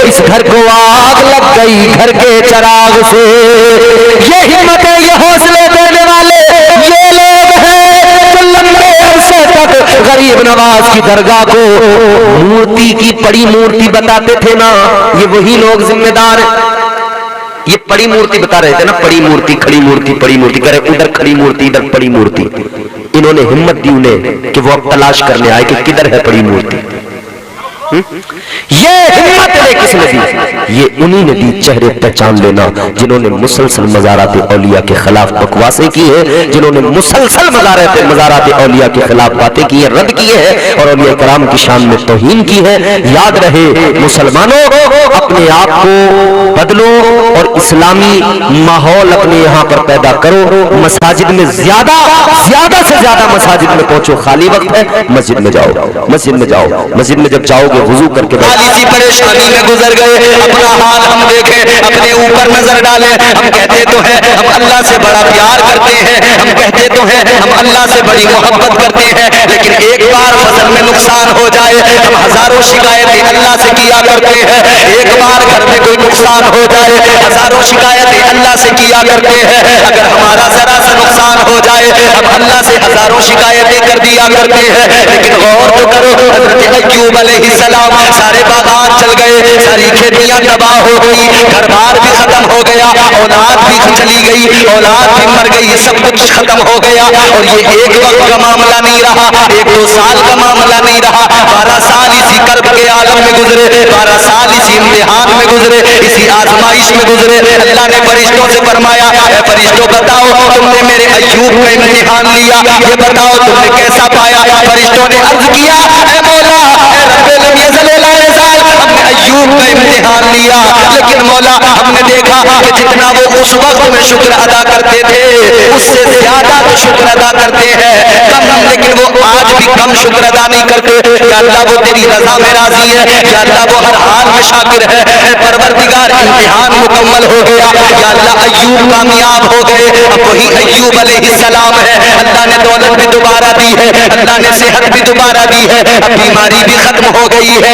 اس گھر کو آگ لگ گئی گھر کے چراغ سے. یہ ہمت ہے، یہ حوصلے دینے والے یہ لوگ ہیں جو لمبے عرصے تک غریب نواز کی درگاہ کو مورتی کی پڑی مورتی بتاتے تھے نا، یہ وہی لوگ ذمہ دار ہیں. یہ پڑی مورتی بتا رہے تھے نا، پڑی مورتی، کھڑی مورتی، پڑی مورتی، کرے ادھر کھڑی مورتی ادھر پڑی مورتی. انہوں نے ہمت دی انہیں کہ وہ اب تلاش کرنے آئے کہ کدھر ہے پڑی مورتی. یہ ہمت نے کس نے دی؟ یہ انہی نے دی. چہرے پہچان لینا جنہوں نے مسلسل مزارات اولیاء کے خلاف بکواسیں کی ہیں، جنہوں نے مسلسل مزارات اولیاء کے خلاف باتیں کی ہیں، رد کیے ہیں اور اولیاء کرام کی شان میں توہین کی ہے. یاد رہے مسلمانوں، اپنے آپ کو بدلو اور اسلامی ماحول اپنے یہاں پر پیدا کرو. مساجد میں زیادہ سے زیادہ مساجد میں پہنچو. خالی وقت ہے، مسجد میں جاؤ، مسجد میں جاؤ. مسجد میں جب جاؤ گے وضو کر کے خالی سی پریشانی میں گزر گئے، اپنا حال ہم دیکھیں، اپنے اوپر نظر ڈالیں. ہم کہتے تو ہیں ہم اللہ سے بڑا پیار کرتے ہیں، ہم کہتے تو ہیں ہم اللہ سے بڑی محبت کرتے ہیں، لیکن ایک بار فصل میں نقصان ہو جائے ہم ہزاروں شکایتیں اللہ سے کیا کرتے ہیں. ایک بار گھر میں کوئی نقصان ہو جائے ہزاروں شکایتیں اللہ سے کیا کرتے ہیں. اگر ہمارا ذرا سا نقصان ہو جائے ہم اللہ سے ہزاروں شکایتیں کر دیا کرتے ہیں. لیکن غور تو کرو، حضرت ایوب علیہ السلام سارے باغات چل گئے، ساری کھیتیاں تباہ ہو گئی، گھر بار بھی ختم ہو گیا، اولاد بھی چلی گئی، اولاد بھی مر گئی، سب کچھ ختم ہو گیا. اور یہ ایک وقت کا معاملہ نہیں رہا، 1-2 سال کا معاملہ نہیں رہا، 12 سال اسی کرب کے عالم میں گزرے، 12 سال اسی امتحان میں گزرے، اسی آزمائش میں گزرے. اللہ نے فرشتوں سے فرمایا، اے فرشتوں بتاؤ تم نے میرے ایوب کا امتحان لیا، یہ بتاؤ تم نے کیسا پایا؟ فرشتوں نے عرض کیا، اے مولا، اے رب لم یزل لا یزال، ہم نے ایوب کا امتحان لیا، لیکن مولا ہم نے دیکھا کہ جتنا وہ اس وقت میں شکر ادا کرتے تھے اس سے زیادہ تو شکر ادا کرتے ہیں کم، لیکن وہ آج بھی کم شکر ادا نہیں کرتے. یا اللہ وہ تیری رضا میں راضی ہے، یا اللہ وہ ہر حال میں شاکر ہے. اے پروردگار امتحان مکمل ہو گیا، یا اللہ ایوب کامیاب ہو گئے. اب وہی ایوب علیہ السلام ہے، اللہ نے دولت بھی دوبارہ دی ہے، اللہ نے صحت بھی دوبارہ دی ہے، اب بیماری بھی ختم ہو گئی ہے،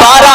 12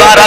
12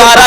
12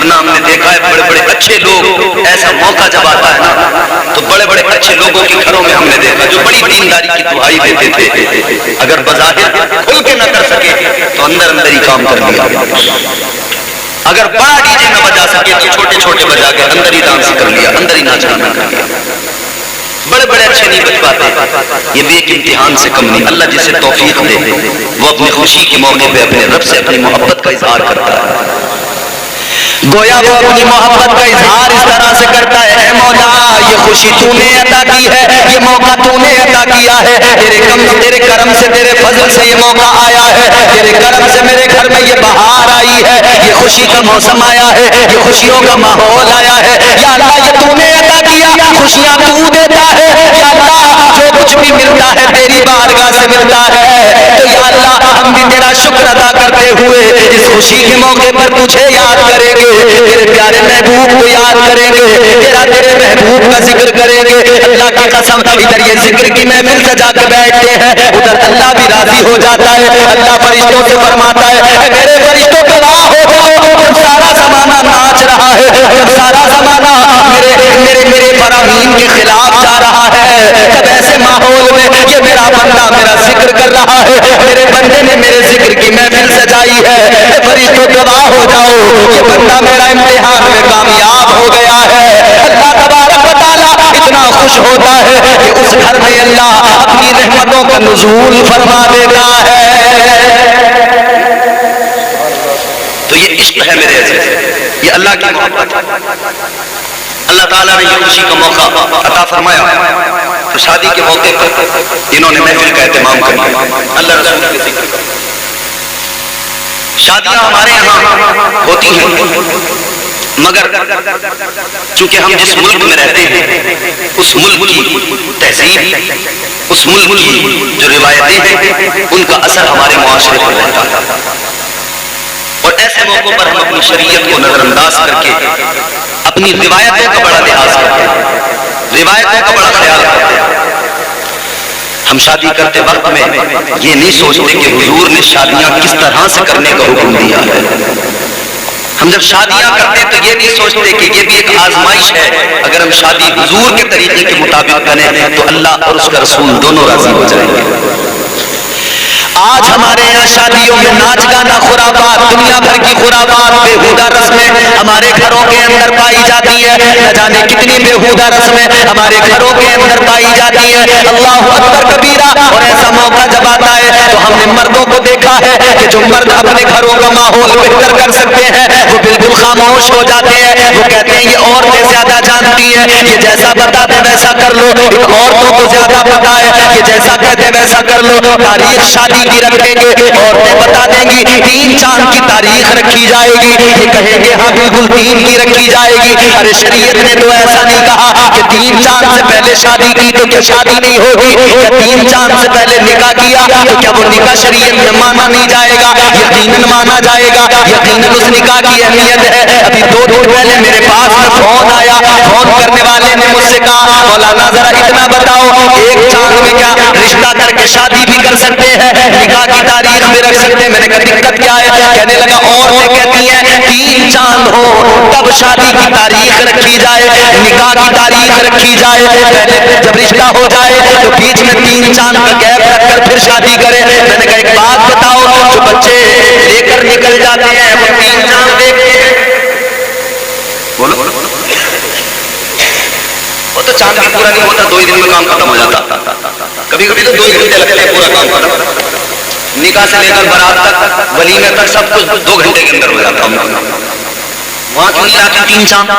ورنہ ہم نے دیکھا ہے بڑے بڑے اچھے لوگ، ایسا موقع جب آتا ہے نا تو بڑے بڑے اچھے لوگوں کے گھروں میں ہم نے دیکھا جو بڑی دینداری کی دعائی دیتے تھے، اگر بظاہر کھل کے نہ کر سکے تو اندر اندر ہی کام کر لیا، اگر بڑا ڈی جے نہ بجا سکے تو چھوٹے چھوٹے بجا کے اندر ہی ڈانس کر لیا، اندر ہی ناچ گانا کر لیا۔ بڑے بڑے اچھے نہیں بچ پاتے، یہ بھی ایک امتحان سے کم نہیں۔ اللہ جسے توفیق دے وہ اپنی خوشی کے موقع پہ اپنے رب سے اپنی محبت کا اظہار کرتا ہے، گویا وہ اپنی محبت کا اظہار اس طرح سے کرتا ہے، اے مولا یہ خوشی تو نے عطا کی ہے، یہ موقع تو نے عطا کیا ہے، تیرے کرم سے تیرے فضل سے یہ موقع آیا ہے، تیرے کرم سے میرے گھر میں یہ بہار آئی ہے، یہ خوشی کا موسم آیا ہے، یہ خوشیوں کا ماحول آیا ہے، یا اللہ یہ تو نے عطا کیا، خوشیاں تو دیتا ہے، یا اللہ جو کچھ بھی ملتا ہے تیری بارگاہ سے ملتا ہے، تو یا اللہ ہم بھی تیرا شکر ادا کرتے ہوئے اس خوشی کے موقع پر تجھے یاد کریں گے، تیرے پیارے محبوب کو یاد کریں گے، تیرے محبوب کا ذکر کریں گے۔ اللہ کی قسم ادھر یہ ذکر کی محفل سجا کے بیٹھتے ہیں، ادھر اللہ بھی راضی ہو جاتا ہے، اللہ فرشتوں سے فرماتا ہے اے میرے فرشتوں گواہ ہو جاؤ، جب سارا زمانہ ناچ رہا ہے، جب سارا زمانہ میرے فرامین کے خلاف جا رہا ہے، تب ایسے ماحول میں یہ میرا بندہ میرا ذکر کر رہا ہے، میرے بندے نے میرے ذکر کی محفل سجائی ہے، اے فرشتوں گواہ ہو جاؤ یہ بندہ میرا امتحان میں کامیاب ہو گیا ہے۔ اللہ تبارک و تعالیٰ اتنا خوش ہوتا ہے کہ اس گھر میں اللہ اپنی رحمتوں کا نزول فرما دیتا ہے۔ تو یہ عشق ہے میرے عزیز، یہ اللہ کی محبت ہے۔ اللہ تعالیٰ نے یہ خوشی کا موقع عطا فرمایا تو شادی کے موقع پر انہوں نے محفل کا اہتمام کر لیا، اللہ رسول کے ذکر کا۔ شادیاں ہمارے یہاں ہوتی ہیں مگر چونکہ ہم جس ملک میں رہتے ہیں اس ملک کی تہذیب، اس ملک کی جو روایتیں ہیں ان کا اثر ہمارے معاشرے پر رہتا ہے، اور ایسے موقعوں پر ہم اپنی شریعت کو نظر انداز کر کے اپنی روایتوں کا بڑا لحاظ کرتے ہیں، روایتوں کا بڑا خیال کرتے ہیں۔ ہم شادی کرتے وقت میں یہ نہیں سوچتے کہ حضور نے شادیاں کس طرح سے کرنے کا حکم دیا ہے، ہم جب شادیاں کرتے تو یہ نہیں سوچتے کہ یہ بھی ایک آزمائش ہے، اگر ہم شادی حضور کے طریقے کے مطابق کریں تو اللہ اور اس کا رسول دونوں راضی ہو جائیں گے۔ آج ہمارے یہاں شادیوں میں ناچ گانا خرافات، دنیا بھر کی خرافات، بےہودہ رسمیں ہمارے گھروں کے اندر پائی جاتی ہے، نہ جانے کتنی بےہودہ رسمیں ہمارے گھروں کے اندر پائی جاتی ہے۔ اللہ اکبر کبیرہ، اور ایسا موقع جب آتا ہے تو ہم نے مردوں کو دیکھا ہے کہ جو مرد اپنے گھروں کا ماحول بہتر کر سکتے ہیں وہ بالکل خاموش ہو جاتے ہیں، وہ کہتے ہیں یہ عورتیں زیادہ جانتی ہیں، یہ جیسا بتاتے ویسا کر لو، عورتوں کو زیادہ پتا ہے، یہ جیسا کہتے ویسا کر لو۔ تاریخ شادی کی رکھیں گے، عورتیں بتا دیں گی 3 چاند کی تاریخ رکھی جائے گی، یہ کہیں گے ہاں بالکل 3 کی رکھی جائے گی۔ ارے شریعت نے تو ایسا نہیں کہا کہ 3 چاند سے پہلے شادی کی تو کیا شادی نہیں ہوگی، یا 3 چاند سے پہلے نکاح کیا تو کیا وہ نکاح شریعت میں مانا نہیں جائے گا؟ یقیناً مانا جائے گا، یقیناً اس نکاح کی اہمیت ہے۔ ابھی 2 دن پہلے میرے پاس میں فون آیا، فون کرنے والے نے مجھ سے کہا مولانا ذرا اتنا بتاؤ 1 چاند میں کیا رشتہ کر کے شادی بھی کر سکتے ہیں، نکاح کی تاریخ بھی رکھ سکتے ہیں؟ میں نے کہا دقت کیا ہے؟ کہنے لگا عورتیں کہتی ہیں 3 چاند ہو تب شادی کی تاریخ رکھی جائے، نکاح کی تاریخ رکھی جائے، پہلے جب رشتہ ہو جائے تو بیچ میں 3 چاند کا گیپ رکھ کر پھر شادی کرے۔ میں نے کہا ایک بات بتاؤ، جو بچے لے کر نکل جاتے ہیں وہ 3 چاند دیکھتے ہیں، بولو وہ تو چاند بھی پورا نہیں ہوتا، 2 ہی دن میں کام ختم ہو جاتا، کبھی کبھی تو 2 ہی گھنٹے لگتے ہیں پورا کام ختم، نکاح سے لے کر برات تک ولیمے تک سب کچھ 2 گھنٹے کے اندر ہو جاتا ہوں، وہاں کیوں نہیں آتی 3 چاند؟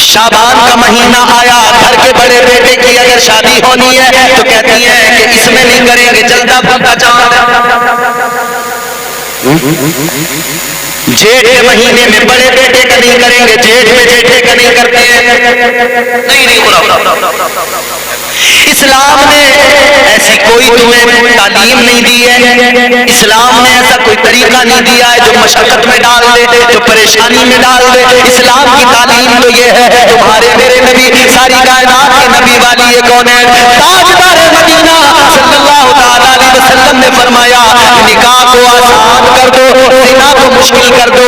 شعبان کا مہینہ آیا، گھر کے بڑے بیٹے کی اگر شادی ہونی ہے تو کہتی ہیں کہ اس میں نہیں کریں گے، جلدا پھلتا چاند۔ جیٹھ کے مہینے میں بڑے بیٹے کا نہیں کریں گے، جیٹھ میں جیٹھے کا نہیں کرتے ہیں، نہیں اسلام نے ایسی کوئی تمہیں تعلیم نہیں دی ہے، اسلام نے ایسا کوئی طریقہ نہیں دیا ہے جو مشقت میں ڈال دے، جو پریشانی میں ڈال دے۔ اسلام کی تعلیم تو یہ ہے، تمہارے میرے نبی ساری کائنات کے نبی والی یہ کون ہے؟ تاجدار مدینہ صلی اللہ تعالیٰ علیہ وسلم نے فرمایا نکاح کو آسان کر دو، زنا کو مشکل کر دو،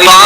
5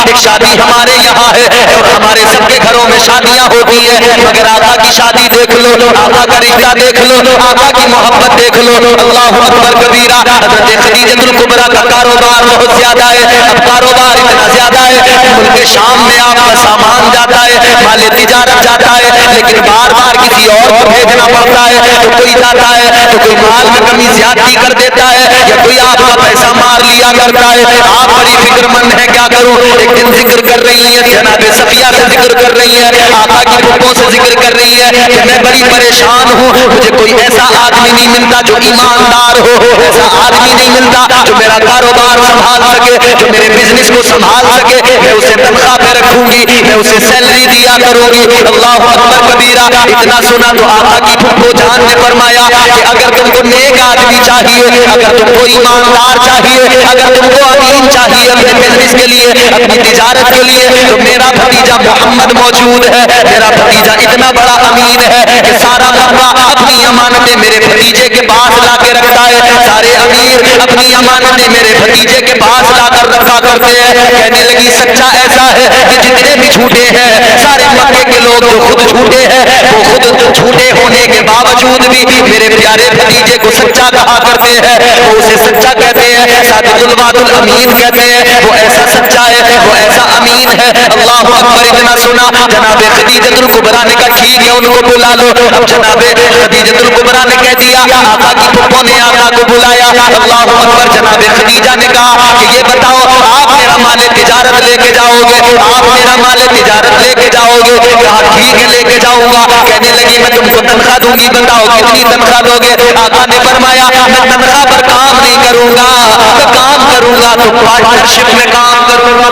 ایک شادی ہمارے یہاں ہے اور ہمارے سب کے گھروں میں شادیاں ہوتی ہیں، مگر آقا کی شادی دیکھ لو، آقا کا رشتہ دیکھ لو، آقا کی محبت دیکھ لو، اللہ اکبر کبیرہ۔ حضرت خدیجہ الکبریٰ کا کاروبار بہت زیادہ ہے، اب کاروبار اتنا زیادہ ہے کہ ملک شام میں آپ کا سامان جاتا ہے، مال تجارت جاتا ہے، لیکن بار بار کسی اور کو بھیجنا پڑتا ہے، تو کوئی جاتا ہے تو کوئی مال میں کمی زیادتی کر دیتا ہے، یا کوئی آپ کا پیسہ مار لیا کرتا ہے۔ آپ بڑی فکر مند ہے، کیا کروں؟ ایک دن ذکر کر رہی ہے، جناب صفیہ سے ذکر کر رہی ہے، آقا کی پھپھوں سے ذکر کر رہی ہے کہ میں بڑی پریشان ہوں، مجھے کوئی ایسا آدمی نہیں ملتا جو ایماندار ہو، ایسا آدمی نہیں ملتا جو میرا کاروبار سنبھال سکے، جو میرے بزنس کو سنبھال سکے، میں اسے تنخواہ پہ رکھوں گی، میں اسے سیلری دیا کروں گی۔ اللہ اکبر کبیرہ۔ اتنا سنا تو آقا کی پھپھو جان نے فرمایا کہ اگر تم کو نیک آدمی چاہیے، اگر تم کو ایماندار چاہیے، اگر تم کو امین چاہیے اپنے بزنس کے لیے، اپنی تجارت کے لیے، تو میرا بھتیجا محمد موجود ہے۔ میرا بھتیجا اتنا بڑا امین ہے کہ سارا مکہ اپنی امانتیں میرے بھتیجے کے پاس لا کے رکھتا ہے، سارے امیر اپنی امانتیں میرے بھتیجے کے پاس لا کر رکھا کرتے ہیں۔ کہنے لگی سچا ایسا ہے کہ جتنے بھی جھوٹے ہیں سارے مکے کے لوگ جو خود جھوٹے ہیں وہ خود جھوٹے ہونے کے باوجود بھی میرے پیارے بھتیجے کو سچا کہا کرتے ہیں، وہ اسے سچا کہتے ہیں، صادق الوعد الامین کہتے ہیں، وہ ایسا سچا ہے، وہ ایسا امین ہے۔ اللہ اکبر۔ اتنا سنا جناب خدیجہ الکبریٰ نے کہا ٹھیک ہے ان کو بلا لو۔ اب جناب خدیجہ الکبریٰ نے کہہ دیا، آقا کی پھپھو نے آقا کو بلایا۔ اللہ اکبر۔ جناب خدیجہ نے کہا کہ یہ بتاؤ آپ میرا مال تجارت لے کے جاؤ گے، آپ میرا مال تجارت لے کے جاؤ گے؟ کہا ٹھیک ہے لے کے جاؤں گا۔ کہنے لگی میں تم کو تنخواہ دوں گی، بتاؤ کتنی تنخواہ دو گے؟ آقا نے فرمایا میں تنخواہ پر کام نہیں کروں گا، میں کام کروں گا تو پارٹنرشپ میں کام کروں گا۔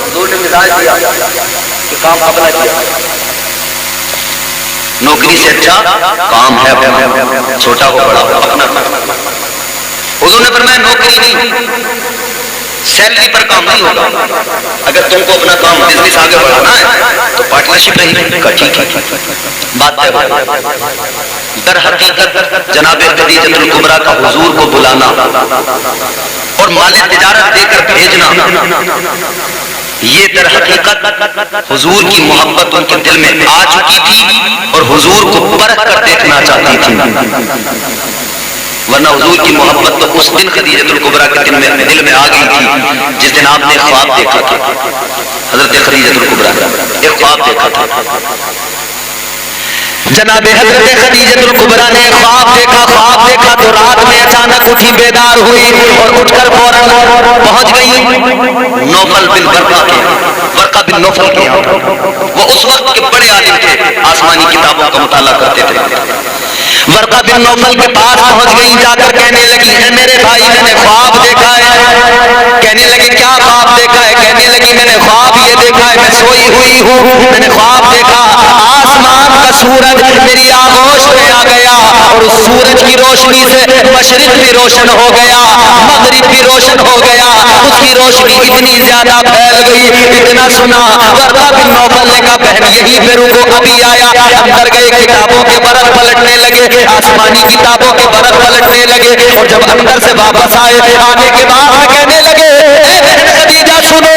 حضور نے مزاج دیا کہ کام اپنا کیا، نوکری سے اچھا کام ہے اپنا، چھوٹا ہو بڑا ہو اپنا۔ حضور نے فرمایا نوکری نہیں، سیلری پر کام نہیں ہوگا، اگر تم کو اپنا کام بزنس آگے بڑھانا ہے تو پارٹنرشپ نہیں کا ٹھیک ہے بات ہے۔ در حقیقت جناب خدیجہ الکبریٰ کا حضور کو بلانا اور مال تجارت دے کر بھیجنا، یہ در حقیقت حضور کی محبت ان کے دل میں آ چکی تھی اور حضور کو پرکھ کر دیکھنا چاہتی تھی، ورنہ حضور کی محبت تو اس دن خدیجہ الکبریٰ کے دل میں آ گئی تھی جس دن آپ نے خواب دیکھا تھا۔ حضرت خدیجہ الکبریٰ ایک خواب دیکھا تھا، جناب حضرت خدیجہ الکبریٰ نے خواب دیکھا تو رات میں اچانک اٹھی، بیدار ہوئی اور اٹھ کر فوراً پہنچ گئی نوفل بن ورقہ بن نوفل کے یہاں۔ وہ اس وقت کے بڑے عالم تھے، آسمانی کتابوں کا مطالعہ کرتے تھے۔ ورقہ بن نوفل کے پاس پہنچ گئی، جا کر کہنے لگی اے میرے بھائی میں نے خواب دیکھا ہے۔ کہنے لگی کیا خواب دیکھا ہے؟ کہنے لگی میں نے خواب یہ دیکھا ہے، میں سوئی ہوئی ہوں، میں نے خواب دیکھا آسمان کا سورج میری آغوش میں آ گیا اور اس سورج کی روشنی سے مشرق بھی روشن ہو گیا، مغرب بھی روشن ہو گیا، اس کی روشنی اتنی زیادہ پھیل گئی۔ اتنا سنا ورقہ بن نوفل نے کہا بہن یہی پہ رکو، ابھی آیا۔ اندر گئے، کتابوں کے برق پلٹنے لگے، آسمانی کتابوں کے برق پلٹنے لگے، اور جب اندر سے واپس آئے، آنے کے بعد کہنے لگے اے بہن خدیجہ سنو،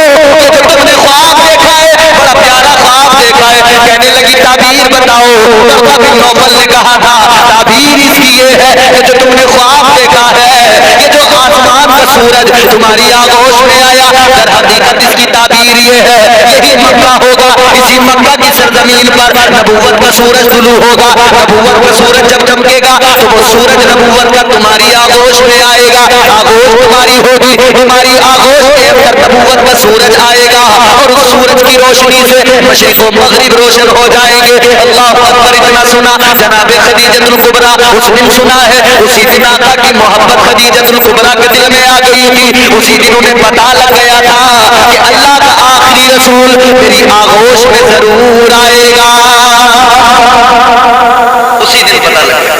جو تم نے خواب دیکھا ہے بڑا پیارا خواب دیکھا ہے۔ کہنے لگی تعبیر بتاؤ۔ ورقہ بن نوفل نے کہا تھا تعبیر اس کی یہ ہے کہ جو تم نے خواب دیکھا ہے، یہ جو آسمان کا سورج تمہاری آغوش میں آیا، در حقیقت اس کی تعبیر یہ ہے یہی مکہ ہوگا، اسی مکہ کی سرزمین پر نبوت کا سورج طلوع ہوگا۔ نبوت کا سورج جب چمکے گا تو وہ سورج نبوت کا تمہاری آغوش میں آئے گا، آغوش تمہاری ہوگی، تمہاری آغوش کے اندر نبوت کا سورج آئے گا اور اس سورج کی روشنی سے مشرق و مغرب روشن ہو جائیں گے۔ اللہ اکبر۔ اتنا سنا جناب خدیجہ الکبریٰ اس دن سنا ہے، اسی دن آقا کی محبت خدیجہ الکبریٰ کے دل میں آ گئی تھی، اسی دن انہیں پتا لگ گیا تھا کہ اللہ کا آخری رسول میری آغوش میں ضرور آئے گا، اسی دن پتا لگ گیا۔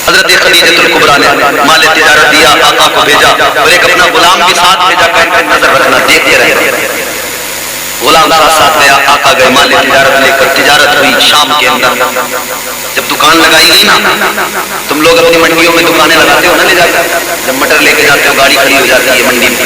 حضرت خدیجہ الکبریٰ نے مال تجارت دیا، آقا کو بھیجا اور ایک اپنا غلام کے ساتھ بھیجا کہ نظر رکھنا، دیکھتے رہے۔ غلام ساتھ گیا، آقا گئے، مال تجارت لے کر تجارت ہوئی شام کے اندر۔ جب دکان لگائی گئی نا، تم لوگ اپنی منڈیوں میں دکانیں لگاتے ہو نا، لے جاتے جب مٹر لے کے جاتے ہو گاڑی کھڑی ہو جاتی ہے منڈی میں،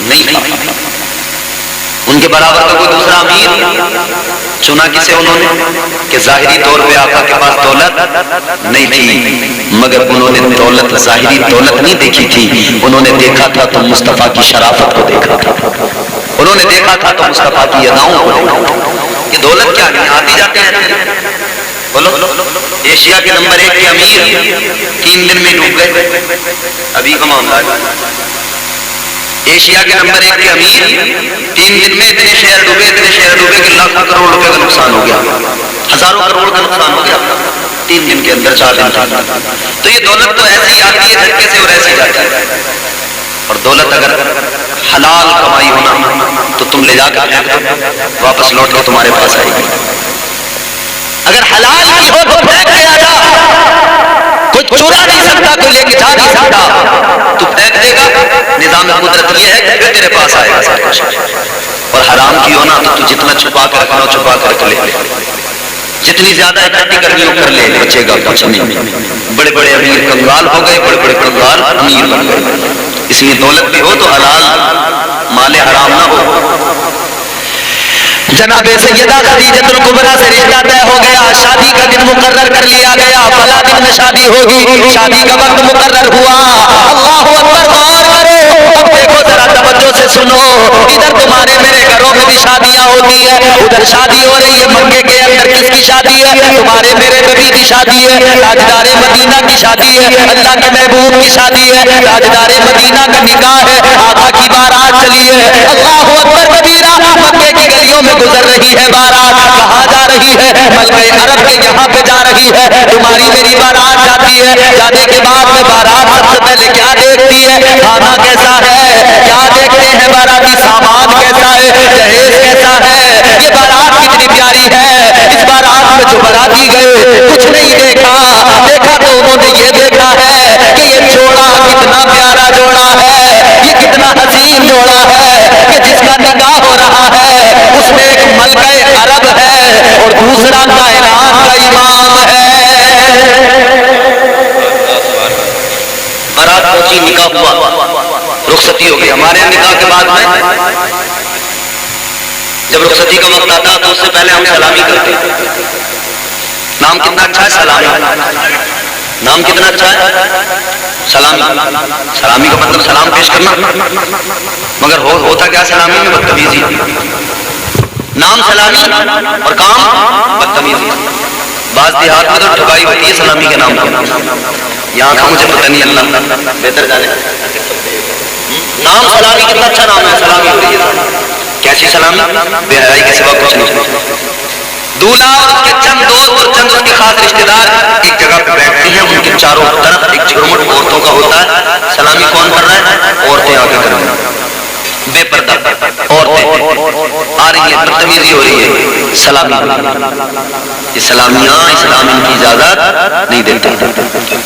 نہیں تھا، ان کے برابر کا کوئی دوسرا امیر چنا کسے انہوں نے کہ ظاہری طور پہ آقا کے پاس دولت نہیں تھی، مگر انہوں نے دولت ظاہری دولت نہیں دیکھی تھی، انہوں نے دیکھا تھا تو مصطفیٰ کی شرافت کو دیکھا تھا، انہوں نے دیکھا تھا تو مصطفیٰ کی اداؤں کو دیکھا تھا۔ یہ دولت کیا نہیں آتی جاتے ہیں، بولو ایشیا کے نمبر 1 کے امیر 3 دن میں ڈوب گئے، ابھی کا معاملہ ہے، ایشیا کے نمبر 1 کے امیر 3 دن میں اتنے شہر ڈوبے کہ لاکھوں کروڑ روپے کا نقصان ہو گیا، ہزاروں کروڑ کا نقصان ہو گیا 3 دن کے اندر، 4 دن تک۔ تو یہ دولت تو ایسی آتی ہے جھٹکے سے اور ایسی جاتی ہے، اور دولت اگر حلال کمائی ہونا تو تم لے جا کر پھینک دو، واپس لوٹ کے تمہارے پاس آئے گی، اگر حلال کی ہو تو پھینک کے آ جا، کوئی چورا نہیں سکتا، کوئی لے کے جا نہیں سکتا، تو پھینک دے گا، نظام قدرت یہ ہے کہ پھر تیرے پاس آئے گا، اور حرام کی ہونا تو جتنا چھپا کے رکھنا چھپا کے رکھ لے، جتنی زیادہ اکٹھی کرنی ہو کر لے، بچے گا کچھ نہیں۔ بڑے بڑے امیر کنگال ہو گئے، بڑے بڑے کنگال امیر بن گئے، اس لیے دولت بھی ہو تو حلال مال حرام نہ ہو۔ جناب سیدہ خدیجہ الکبریٰ سے رشتہ طے ہو گیا، شادی کا دن مقرر کر لیا گیا، فلاں دن میں شادی ہوگی، شادی کا وقت مقرر ہوا، اللہ اکبر، غور کرو، اب دیکھو ذرا توجہ سے سنو، ادھر تمہارے میرے گھروں میں بھی شادیاں ہوتی ہے، ادھر شادی ہو رہی ہے، مکے کے اندر کس کی شادی ہے؟ تمہارے میرے نبی کی شادی ہے، تاجدار مدینہ کی شادی ہے، اللہ کے محبوب کی شادی ہے، تاجدار مدینہ کا نکاح ہے، آقا کی بارات چلی ہے، اللہ اکبر کبیرہ، مکے کی گلیوں میں گزر رہی ہے بارات، کہاں جا رہی ہے؟ ملکہ عرب کے یہاں پہ جا رہی ہے، تمہاری میری بارات جاتی ہے، جانے کے بعد میں بارات سب سے پہلے کیا دیکھتی ہے؟ کھانا کیسا ہے؟ کیا دیکھتے ہیں باراتی؟ سامان کیسا ہے؟ جہیز کیسا ہے؟ یہ بارات کتنی پیاری ہے، اس بارات میں جو باراتی گئے کچھ نہیں دیکھا، دیکھا تو انہوں نے یہ دیکھا ہے کہ یہ جوڑا کتنا پیارا جوڑا ہے، یہ کتنا حسین جوڑا ہے کہ جس کا نکاح ہو رہا ہے اس میں ایک ملکہ عرب ہے اور دوسرا کائنات کا امام ہے۔ بارات پہنچی، نکاح ہوا، رخصتی ہو گئی۔ ہمارے نکاح کے بعد میں جب رخصتی کا وقت آتا تو اس سے پہلے ہم سلامی کرتے ہیں۔ نام کتنا اچھا ہے، سلامی، نام کتنا اچھا ہے، سلامی۔ سلامی کا مطلب سلام پیش کرنا، مگر ہوتا کیا سلامی میں؟ بدتمیزی۔ نام سلامی اور کام بدتمیزی۔ بعض دیہات میں تو ٹھگائی ہوتی ہے سلامی کے نام پر، یہاں کا مجھے پتہ نہیں، اللہ بہتر جانے۔ نام سلامی کتنا اچھا نام ہے، سلامی ہو رہی ہے، کیسی سلامی؟ بے حیائی کے سوا کچھ نہیں۔ دولہا اور اس کے چند دوست اور چند اس کے خاص رشتہ دار ایک جگہ پہ بیٹھتے ہیں، ان کے چاروں طرف ایک جھرمٹ عورتوں کا ہوتا ہے۔ سلامی کون کر رہا ہے؟ عورتیں آگے کر رہی ہیں، بے پردہ عورتیں آ رہی ہیں، بدتمیزی ہو رہی ہے، سلامی۔ یہ سلامیاں اسلام ان کی اجازت نہیں دیتا۔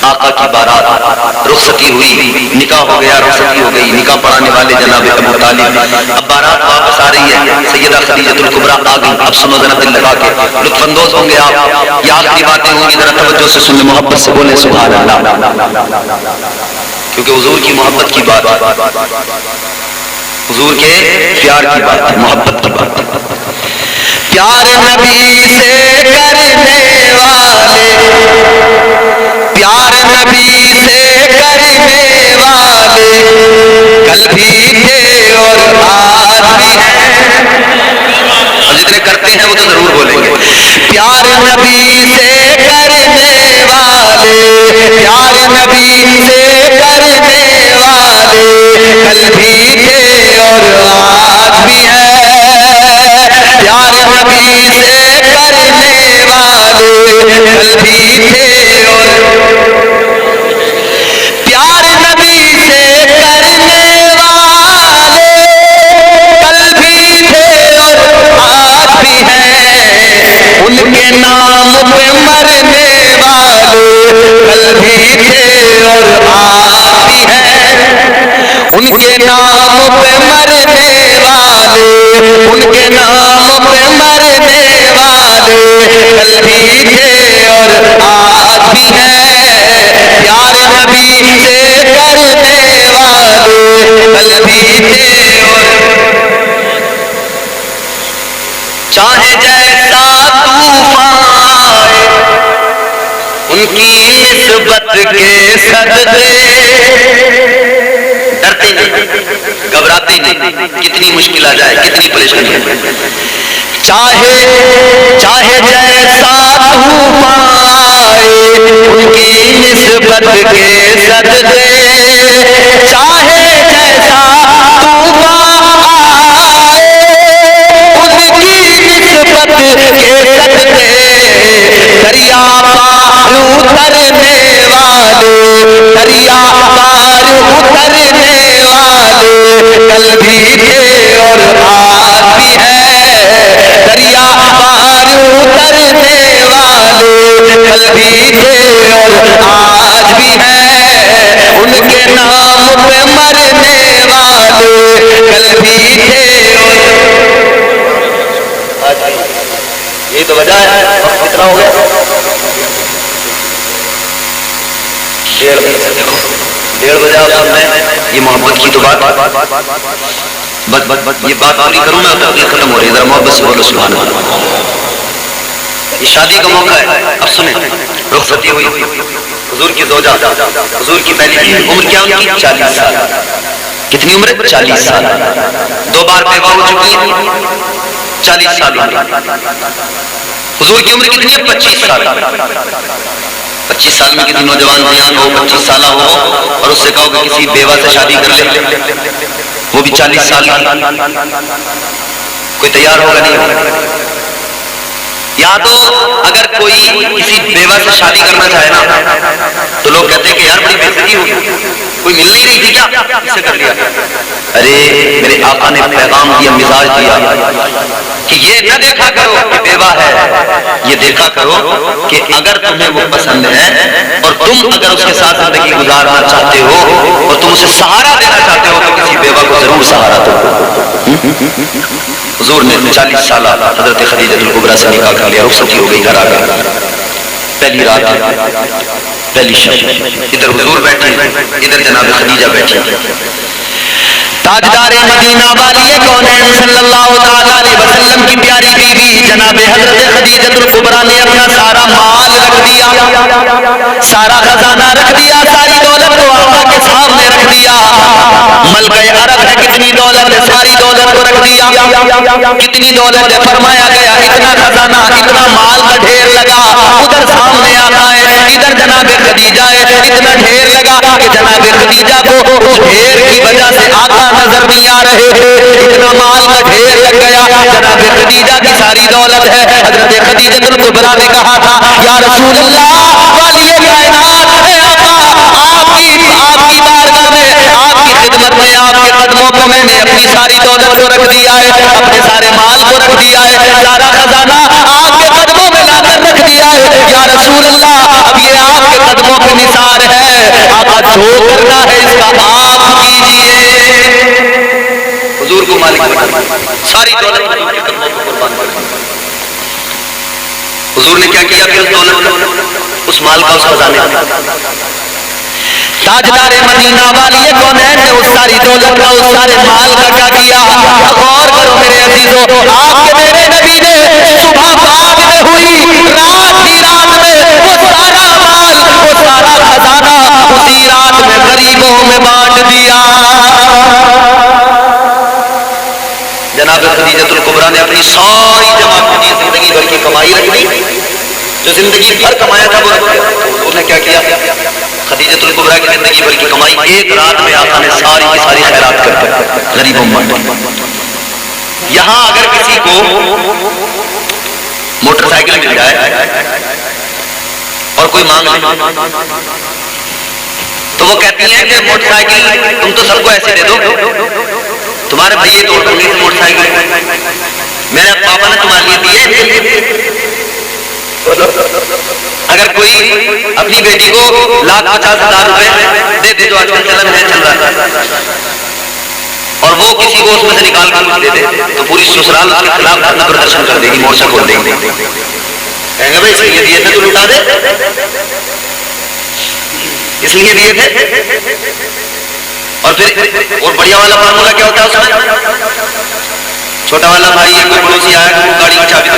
آقا کی بارات، رخصتی ہوئی، نکاح ہو گیا، رخصتی ہو گئی، نکاح پڑھانے والے جناب ابو طالب، اب بارات واپس آ رہی ہے، سیدہ خدیجہ الکبریٰ آ گئی۔ اب سنو ذرا، دل لگا کے لطف اندوز ہوں گے آپ، یہ آخری باتیں ہوں گی، ذرا توجہ سے سنیں، محبت سے بولیں سبحان اللہ، کیونکہ حضور کی محبت کی بات، حضور کے پیار کی بات ہے، محبت کی بات ہے۔ پیار نبی سے کرنے والے، پیار نبی سے کرنے والے کل بھی تھے اور آج بھی ہیں، اور جتنے کرتے ہیں وہ تو ضرور بولیں گے۔ پیار نبی سے کرنے والے، پیار نبی سے کرنے والے کل بھی تھے اور آج بھی ہیں، پیار نبی سے کرنے والے کل بھی تھے اور پیار نبی سے کرنے والے کل بھی تھے اور آج بھی ہیں، ان کے نام پہ مرنے والے کل بھی تھے اور آج بھی ہیں، ان کے نام پہ مرنے والے، ان کے نام پہ مرنے والے کل بھی تھے اور آج بھی ہیں، پیار نبی سے کرنے والے کے صدقے، ڈرتے نہیں، گھبراتے نہیں، کتنی مشکل آ جائے، کتنی پریشانی آ جائے، چاہے جیسا تو پائے ان کی نسبت کے صدقے، چاہے جیسا تو پائے ان کی نسبت کے صدقے، دریا پار اترنے والے، دریا پار اترنے والے کل بھی تھے اور آج بھی ہے، دریا پار اترنے والے کل بھی تھے اور آج بھی ہے، ان کے نام پہ مرنے والے کل بھی تھے اور آج بھی۔ یہی تو وجہ ہے، وقت کتنا ہو گیا؟ 1:30 بجے آپ سن رہے ہیں، یہ محبت کی تو بات، یہ بات پوری کروں میں تو ختم ہو رہی ہے، ذرا محبت سے بولو سبحان اللہ۔ یہ شادی کا موقع ہے، اب سنیں، رخصتی ہوئی، حضور کی زوجہ، حضور کی پہلی عمر کیا ان کی 40 سال، کتنی عمر ہے؟ 40 سال، 2 بار بیوہ ہو چکی ہیں، 40 سال عمر، حضور کی عمر کتنی ہے؟ 25 سال، 25 سال میں کسی نوجوان زیان ہو، 25 سالہ ہو اور اس سے کہو کہ کسی بیوہ سے شادی کر لے، وہ بھی 40 سال کی، کوئی تیار ہوگا؟ نہیں ہوگا۔ یا تو اگر کوئی کسی بیوہ سے شادی کرنا چاہے نا تو لوگ کہتے ہیں کہ یار بڑی بے عزتی ہوگی، کوئی مل نہیں رہی تھی کیا، اس سے کر لیا۔ ارے میرے آقا نے پیغام دیا، مزاج دیا کہ یہ نہ دیکھا کرو کہ بیوہ ہے، یہ دیکھا کرو کہ اگر تمہیں وہ پسند ہے اور تم اگر اس کے ساتھ زندگی گزارنا چاہتے ہو اور تم اسے سہارا دینا چاہتے ہو تو کسی بیوہ کو ضرور سہارا دو۔ حضور نے 40 سالہ حضرت خدیجہ الکبریٰ سے نکاح کر لیا، رخصتی ہو گئی، گھر آ گئے، پہلی رات ہے، پہلی شب، ادھر حضور بیٹھے، ادھر جناب خدیجہ بیٹھے، تاجدار مدینہ والی کونین صلی اللہ تعالیٰ علیہ وسلم کی پیاری بیوی جناب حضرت خدیجہ الکبریٰ نے اپنا سارا مال رکھ دیا، سارا خزانہ رکھ دیا، ساری دولت کو آقا کے سامنے رکھ دیا۔ ملکہ عرب ہے، کتنی دولت ہے، ساری دولت کو رکھ دیا، کتنی دولت ہے، فرمایا گیا اتنا خزانہ، اتنا مال کا ڈھیر لگا، ادھر سامنے آقا ہے، ادھر جناب خدیجہ ہے، اتنا ڈھیر لگا کہ جناب خدیجہ کو اس ڈھیر کی وجہ سے آقا نظر نہیں آ رہے تھے، اتنا مال کا ڈھیر لگ گیا، جناب خدیجہ کی ساری دولت ہے۔ حضرت خدیجہ الکبریٰ نے کہا تھا یا رسول اللہ والی کائنات ہے آقا، آپ کی بارگاہ میں، آپ کی خدمت میں، آپ کے قدموں پہ میں نے اپنی ساری دولت کو رکھ دیا ہے، اپنے سارے مال کو رکھ دیا ہے، سارا خزانہ آپ کے قدموں میں لا کر رکھ دیا ہے یا رسول اللہ، اب یہ آپ کے قدموں پہ نثار ہے، آقا جو کرنا ہے اس کا آپ کیجئے۔ حضور کو مالک بنا، ساری دولت حضور کے قدموں پر قربان کر دی۔ حضور نے کیا کیا پھر اس دولت کا، اس مال کا، اس خزانے کا؟ تاجدار مدینہ والی کونین نے اس ساری دولت کا، اس سارے مال کا کیا کیا؟ غور کرو میرے عزیزو، آپ کے میرے نبی نے صبح باغ میں ہوئی، رات ہی رات میں وہ سارا مال، وہ سارا خزانہ اسی رات میں غریبوں میں بانٹ دیا۔ جناب خدیجہ الکبریٰ نے اپنی ساری جمع کی زندگی بھر کی کمائی رکھ دی، جو زندگی بھر کمایا تھا وہ رکھ دیا۔ انہوں نے کیا کیا؟ خدیجہ الکبریٰ کی زندگی بھر کی کمائی ایک رات میں آقا نے ساری کی ساری خیرات کر دی، غریبوں میں بانٹ دی۔ یہاں اگر کسی کو موٹر سائیکل مل جائے اور کوئی مانگ لے تو وہ کہتی ہیں کہ موٹر سائیکل تم تو سب کو ایسے دے دو، تمہارے بھائی توڑ دوں گی موٹر سائیکل، میرے پاپا نے تمہارے لیے دیے۔ اگر کوئی اپنی بیٹی کو 1,50,000 روپے دے دے، جو آج کل چلن ہے، چل رہا ہے، اور وہ کسی کو اس میں سے نکال کر دے دے تو پوری سسرال اس کے خلاف دھرنا پردرشن کر دے گی، مورچہ کھول دے گی، کہیں گے بھائی اس لیے دیے تھے تو لوٹا دے، اس لیے دیے تھے۔ اور پھر اور بڑھیا والا فارمولا کیا ہوتا ہے اس میں؟ چھوٹا والا بھائی یا کوئی پڑوسی آیا کہ وہ گاڑی کی چابی دے،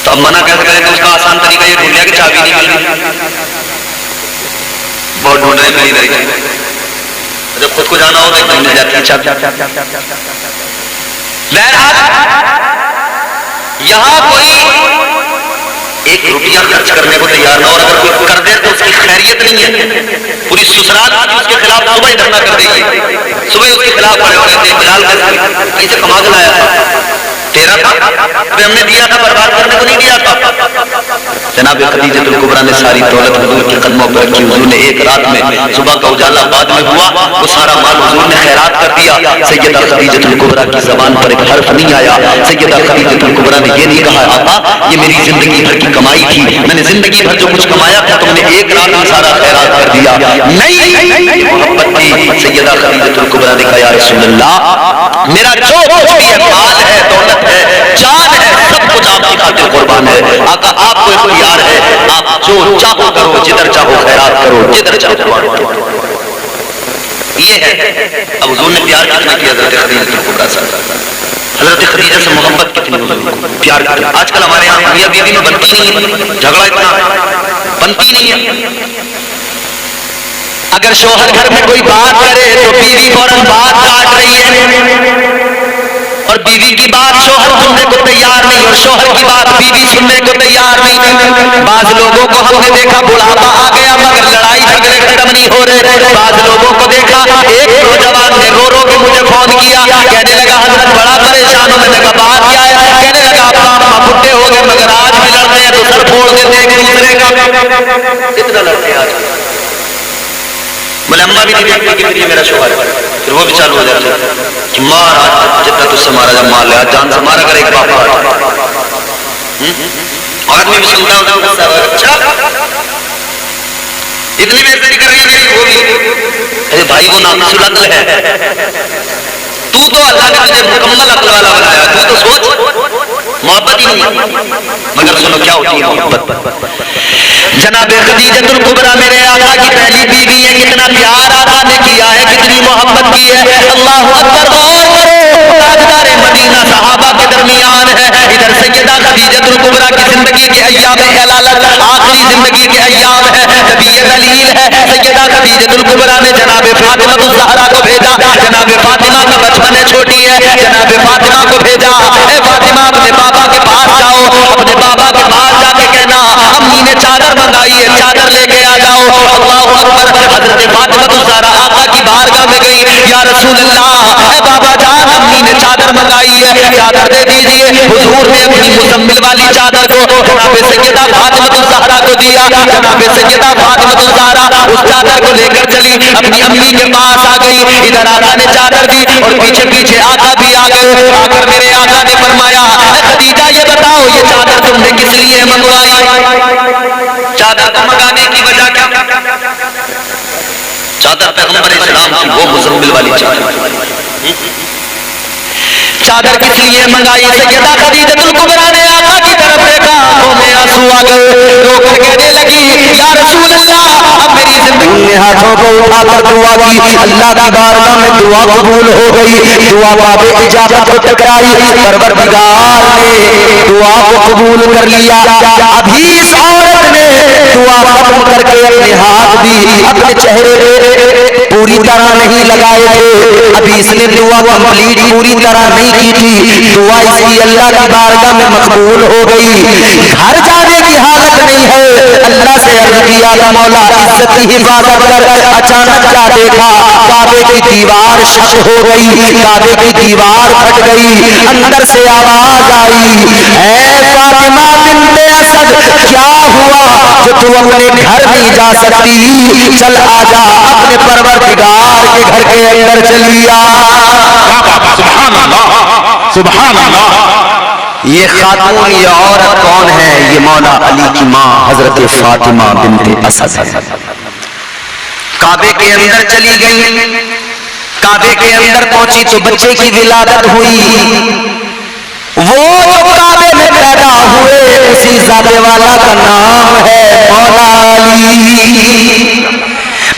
تو اب منع کیسے کریں؟ تو اس کا آسان طریقہ یہ ڈھونڈ لیا کہ چابی نہیں مل رہی، بہت ڈھونڈ رہے مل نہیں رہی. جب خود کو جانا ہو تو ایک مل جاتی ہے چابی. بہرحال یہاں کوئی ایک روپیہ خرچ کرنے کو تیار نہ ہو, اور اگر کوئی کر دے تو اس کی خیریت نہیں ہے. پوری سسرال اس کے خلاف صبح ہی دھرنا کر دے گی, صبح اس کے خلاف کھڑے ہو گئے تھے. بلال کیسے کما کے لایا تھا, تیرا تھا, ابھی ہم نے دیا تھا, برباد کرنے کو نہیں دیا تھا. جناب خدیجہ الکبریٰ نے ساری دولت حضور کے قدموں پر رکھی. حضور نے ایک رات میں, صبح کا اجالا بعد میں ہوا, وہ سارا مال حضور نے خیرات کر دیا. سیدہ خدیجہ الکبریٰ کی زبان پر ایک حرف نہیں آیا. سیدہ خدیجہ الکبریٰ نے یہ نہیں کہا آقا یہ میری زندگی بھر کی کمائی تھی, میں نے زندگی بھر جو کچھ کمایا تھا تم نے ایک رات میں سارا خیرات کر دیا. نہیں, محبت تھی. سیدہ خدیجہ الکبریٰ نے کہا یا رسول اللہ میرا جو کچھ بھی ہے, مال ہے, دولت ہے, جان ہے, سب کچھ آپ کی خاطر قربان ہے. آقا آپ کو اختیار ہے, آپ جو چاہو کرو, جدھر چاہو خیرات کرو, جدھر چاہو قربان کرو. یہ ہے اب حضور نے پیار کتنا کیا حضرت خدیجہ الکبریٰ سے. حضرت خدیجہ سے محبت کتنی ہوئی, پیار کتنا. آج کل ہمارے یہاں میاں بیوی میں بنتی نہیں ہے, جھگڑا اتنا بنتی نہیں ہے. اگر شوہر گھر میں کوئی بات کرے تو بیوی فوراً بات کاٹ رہی ہے, اور بیوی کی بات شوہر سننے کو تیار نہیں, اور شوہر کی بات بیوی سننے کو تیار نہیں. بعض لوگوں کو ہم نے دیکھا بڑھاپا آ گیا مگر لڑائی جھگڑے ختم نہیں ہو رہے. بعض لوگوں کو دیکھا, ایک نوجوان نے رو رو کے مجھے فون کیا, کہنے لگا حضرت بڑا پریشان ہوں. میں نے کہا بات کیا ہے, کہنے لگا ابا اماں بڈھے ہو گئے مگر آج بھی لڑتے ہیں تو سر پھوڑ دیتے ہیں ایک دوسرے کا. کتنا لڑتے ہیں آج. بولے اماں بھی نہیں دیکھتی کہ یہ میرا شوہر ہے, پھر وہ بھی چالو ہو جاتے ہیں کہ مار آج جتنا تجھ سے مارا جب مار لیا, جان سے مارا کر ایک باپ. آدمی بھی سنتا ہوں اچھا اتنی بےزتی کر رہی ہے, وہ بھی ارے بھائی وہ ناموس عقل ہے, تو اللہ نے تجھے مکمل عقل والا بنایا, تو سوچ محبت ہی نہیں. مگر سنو کیا ہوتی ہے محبت. جناب خدیجہ الکبریٰ میرے آقا کی پہلی بیوی ہے, کتنا پیار آقا نے کیا ہے, کتنی محبت کی ہے. اللہ اکبر, غور کرو, تاجدار مدینہ صحابہ کے درمیان ہے. ادھر سیدہ خدیجہ الکبریٰ کی زندگی کے ایام حلالت, آخری زندگی کے ایام ہے, نبی دلیل ہے. سیدہ خدیجہ الکبریٰ نے جناب فاطمہ الزہرا کو بھیجا. جناب فاطمہ کا بچپن ہے, چھوٹی ہے, جناب فاطمہ کو بھیجا, اے فاطمہ اپنے بابا کے پاس جاؤ, اپنے بابا کے پاس جا کے کہنا امی نے چادر منگائی ہے, چادر لے کے آ جاؤ. اللہ اکبر, حضرت فاطمہ الزہرا آقا کی بارگاہ میں گئی, یا رسول اللہ اے بابا جان امی نے چادر منگائی ہے, چادر دے دیجئے. حضور نے اپنی مزمل والی چادر کو جناب سیدہ فاطمہ الزہرا کو دیا. جناب سیدہ فاطمہ الزہرا اس چادر کو لے کر چلی, اپنی امی کے پاس آ گئی. ادھر آقا نے چادر دی اور پیچھے پیچھے آقا بھی آ گئے. آ کر میرے آقا نے فرمایا اے خدیجہ یہ بتاؤ یہ چادر تم نے کس لیے منگوائی, چادر کو منگانے کی وجہ کیا. چادر پیغمبر اسلام کی وہ مزمل والی چادر کس لیے منگائی. سیدہ خدیجہ الکبریٰ نے آقا کی طرف دیکھا, آنکھوں میں آنسو آ گئے, رو کر کہنے لگی یا رسول اللہ اب میری زندگی نے ہاتھوں کو اٹھا کر دعا کی, اللہ کی بارگاہ میں دعا قبول ہو گئی. دعا باب اجابت کو ٹکرائی, پروردگار نے دعا کو قبول کر لیا. ابھی اس عورت نے دعا ختم کر کے اپنے ہاتھ بھی اپنے چہرے پہ پوری طرح نہیں لگائے تھے. ابھی اس نے دعا کمپلیٹ پوری طرح نہیں کی تھی. دعا اس کی اللہ کی بارگاہ میں مقبول ہو گئی. گھر جانے کی حالت نہیں ہے, اللہ سے عرض کیا مولا عزت کی حفاظت کر. اچانک کیا دیکھا, کعبے کی دیوار شق ہو گئی, کعبے کی دیوار پھٹ گئی. اندر سے آواز آئی اے فاطمہ بنت اسد کیا ہوا جو تو اپنے گھر نہیں جا سکتی, چل آ جا اپنے پروردگار کے گھر کے اندر چلی آ. سبحان اللہ سبحان اللہ. یہ خاتون یہ عورت کون ہے؟ یہ مولا علی کی ماں حضرت فاطمہ بنت اسد ہے. کعبے کے اندر چلی گئی, کعبے کے اندر پہنچی تو بچے کی ولادت ہوئی. وہ جو کعبے میں پیدا ہوئے اسی ذات والا کا نام ہے مولا علی.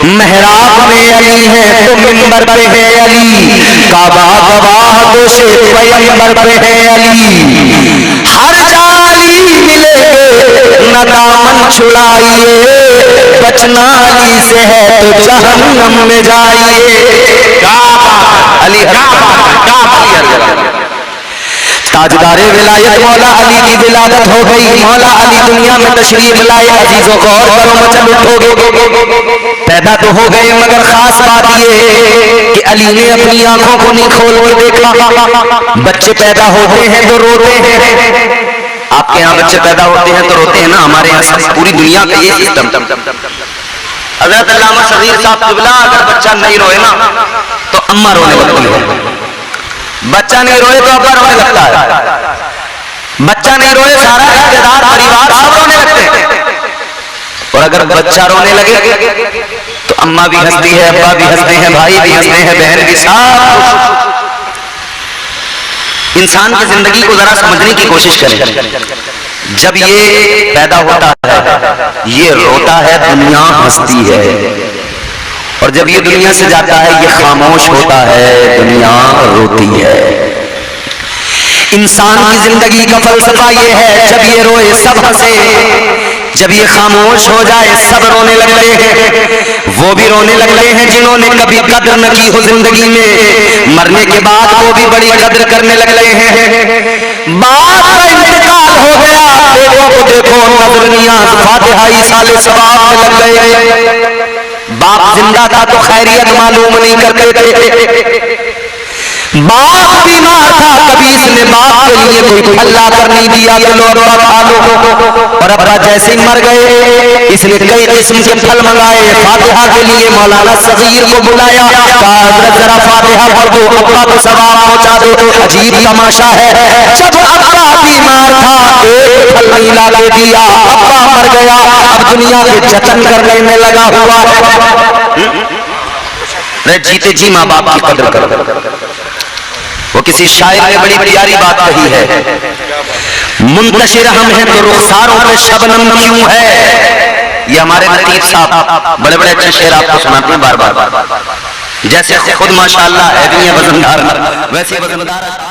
محراب میں علی ہے تو منبر پہ ہے علی, کعبہ گواہ گوشے پیغمبر پہ ہے علی. ہر جا علی ملے نہ دامن چھڑائیے بچنا علی سے ہے تو جہنم میں جائیے علی تاجدار ولایت مولا علی کی ولادت ہو گئی مولا علی دنیا میں تشریف لائے عزیزوں کو اور کرو مچل اٹھو گے پیدا تو ہو گئے مگر خاص بات یہ کہ علی نے اپنی آنکھوں کو نہیں کھول کے دیکھا بچے پیدا ہوتے ہیں تو روتے ہیں آپ کے یہاں بچے پیدا ہوتے ہیں تو روتے ہیں نا ہمارے یہاں پوری دنیا کا یہ سسٹم حضرت علامہ صغیر صاحب قبلہ اگر بچہ نہیں روئے نا تو اماں رونے لگتی ہے بچہ نہیں روئے تو ابا رونے لگتا ہے بچہ نہیں روئے سارا رشتہ دار پریوار سب رونے لگتے ہیں اور اگر بچہ رونے لگے تو اماں بھی ہنستی ہے ابا بھی ہنستے ہیں بھائی بھی ہنستے ہیں بہن بھی سب انسان کی زندگی کو ذرا سمجھنے کی کوشش کریں جب یہ پیدا ہوتا ہے یہ روتا ہے دنیا ہنستی ہے اور جب یہ دنیا سے جاتا ہے یہ خاموش ہوتا ہے دنیا روتی ہے انسان کی زندگی کا فلسفہ یہ ہے جب یہ روئے سب ہنسے جب یہ خاموش ہو جائے سب رونے لگتے ہیں وہ بھی رونے لگتے ہیں جنہوں نے کبھی قدر نہ کی ہو زندگی میں مرنے کے بعد وہ بھی بڑی قدر کرنے لگتے ہیں باپ کا انتقال ہو گیا بیٹوں کو دیکھو نظر نیاز فاتحہ سال ثواب میں لگ گئے باپ زندہ تھا تو خیریت معلوم نہیں کرتے تھے باپ بیمار تھا کبھی اس نے باپ کے لیے کوئی پھلا کر نہیں دیا کہ لو ابا کھا لو اور ابا جیسے ہی مر گئے اس نے کئی قسم کے پھل منگائے فاتحہ کے لیے مولانا صغیر کو بلایا کہا حضرت ذرا فاتحہ پڑھ دو ابا کو ثواب پہنچا دو عجیب تماشا ہے جب ابا بیمار تھا ایک پھل نہیں لا کے دیا ابا مر گیا اب دنیا کے جتن کرنے میں لگا ہوا ہے جیتے جی ماں باپ کی قدر کرو وہ کسی شاعر نے بڑی پیاری بات کہی ہے منتشر ہم ہیں تو رخساروں پہ شبنم کیوں ہے یہ ہمارے لطیف صاحب بڑے بڑے اچھے شعر آپ کو سناتے ہیں بار بار جیسے خود ماشاءاللہ ہے بھی وزندار ویسے وزندار